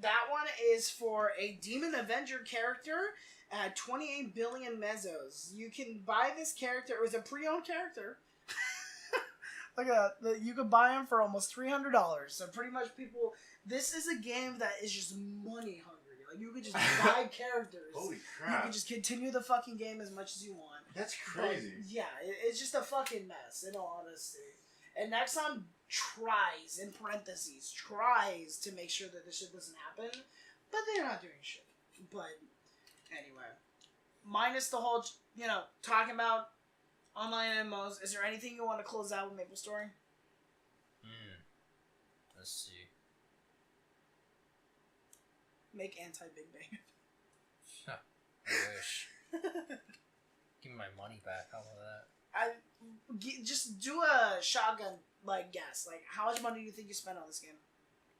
That one is for a Demon Avenger character at 28 billion mesos. You can buy this character. It was a pre-owned character. Look at that. You could buy him for almost $300. So pretty much people... This is a game that is just money hungry. Like, you could just buy characters. Holy You crap. can just continue the fucking game as much as you want. That's crazy. But, yeah, it's just a fucking mess, in all honesty. And Nexon tries, in parentheses, tries to make sure that this shit doesn't happen, but they're not doing shit. But, anyway. Minus the whole, talking about online MMOs, is there anything you want to close out with MapleStory? Let's see. Make anti-Big Bang. I wish. Give me my money back. How about that? Just do a shotgun, guess. How much money do you think you spent on this game?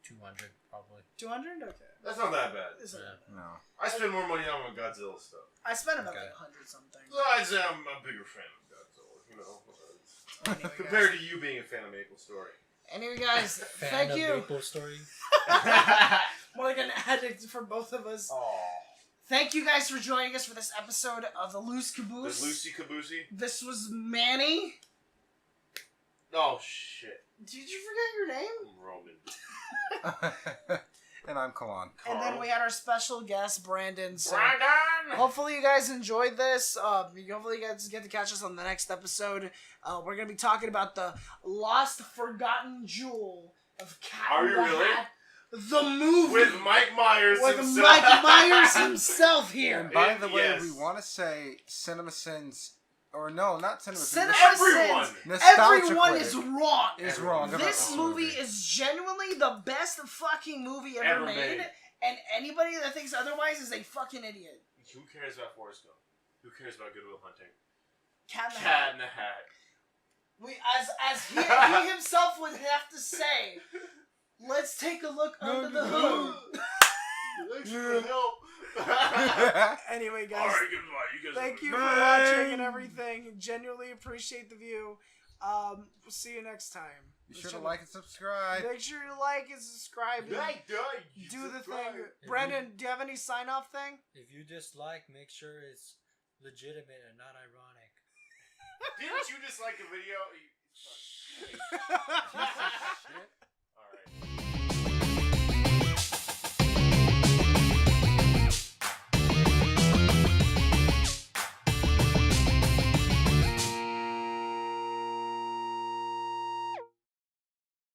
200 probably. 200? Okay. That's not that bad. It's not that bad. No. I spend more money on Godzilla stuff. I spent about Okay. 100 something. Well, I'd say I'm a bigger fan of Godzilla, Anyway, compared to you being a fan of MapleStory. Anyway, guys, Fan thank of you. MapleStory. More like an addict for both of us. Aww. Thank you guys for joining us for this episode of the Loose Caboose. The Lucy Caboose? This was Manny. Oh, shit. Did you forget your name? I'm Roman. And I'm Kalan. And then we had our special guest, Brandon. So Brandon! hopefully you guys enjoyed this. Hopefully you guys get to catch us on the next episode. We're going to be talking about the lost, forgotten jewel of Cat Are in you the really? Hat, the movie. With Mike Myers With himself. Mike Myers himself here. And by the way, Yes. we want to say CinemaSins, or no, not CinemaSins. Cinema Everyone. Sins, Nostalgia everyone Critic is wrong. is wrong about This movie is genuinely the best fucking movie ever Ever made, made. and anybody that thinks otherwise is a fucking idiot. Who cares about Forrest Gump? Who cares about Good Will Hunting? Cat in the Cat Hat. in the Hat. We, as he himself would have to say, let's take a look under the hood. Thanks for the help. Anyway, guys, Alright, goodbye. You guys thank you for Bye. watching and everything. Genuinely appreciate the view. We'll see you next time. Be sure to like and subscribe. Make sure you like and subscribe. And do the thing. Brandon, do you have any sign-off thing? If you dislike, make sure it's legitimate and not ironic. Didn't you just like a video?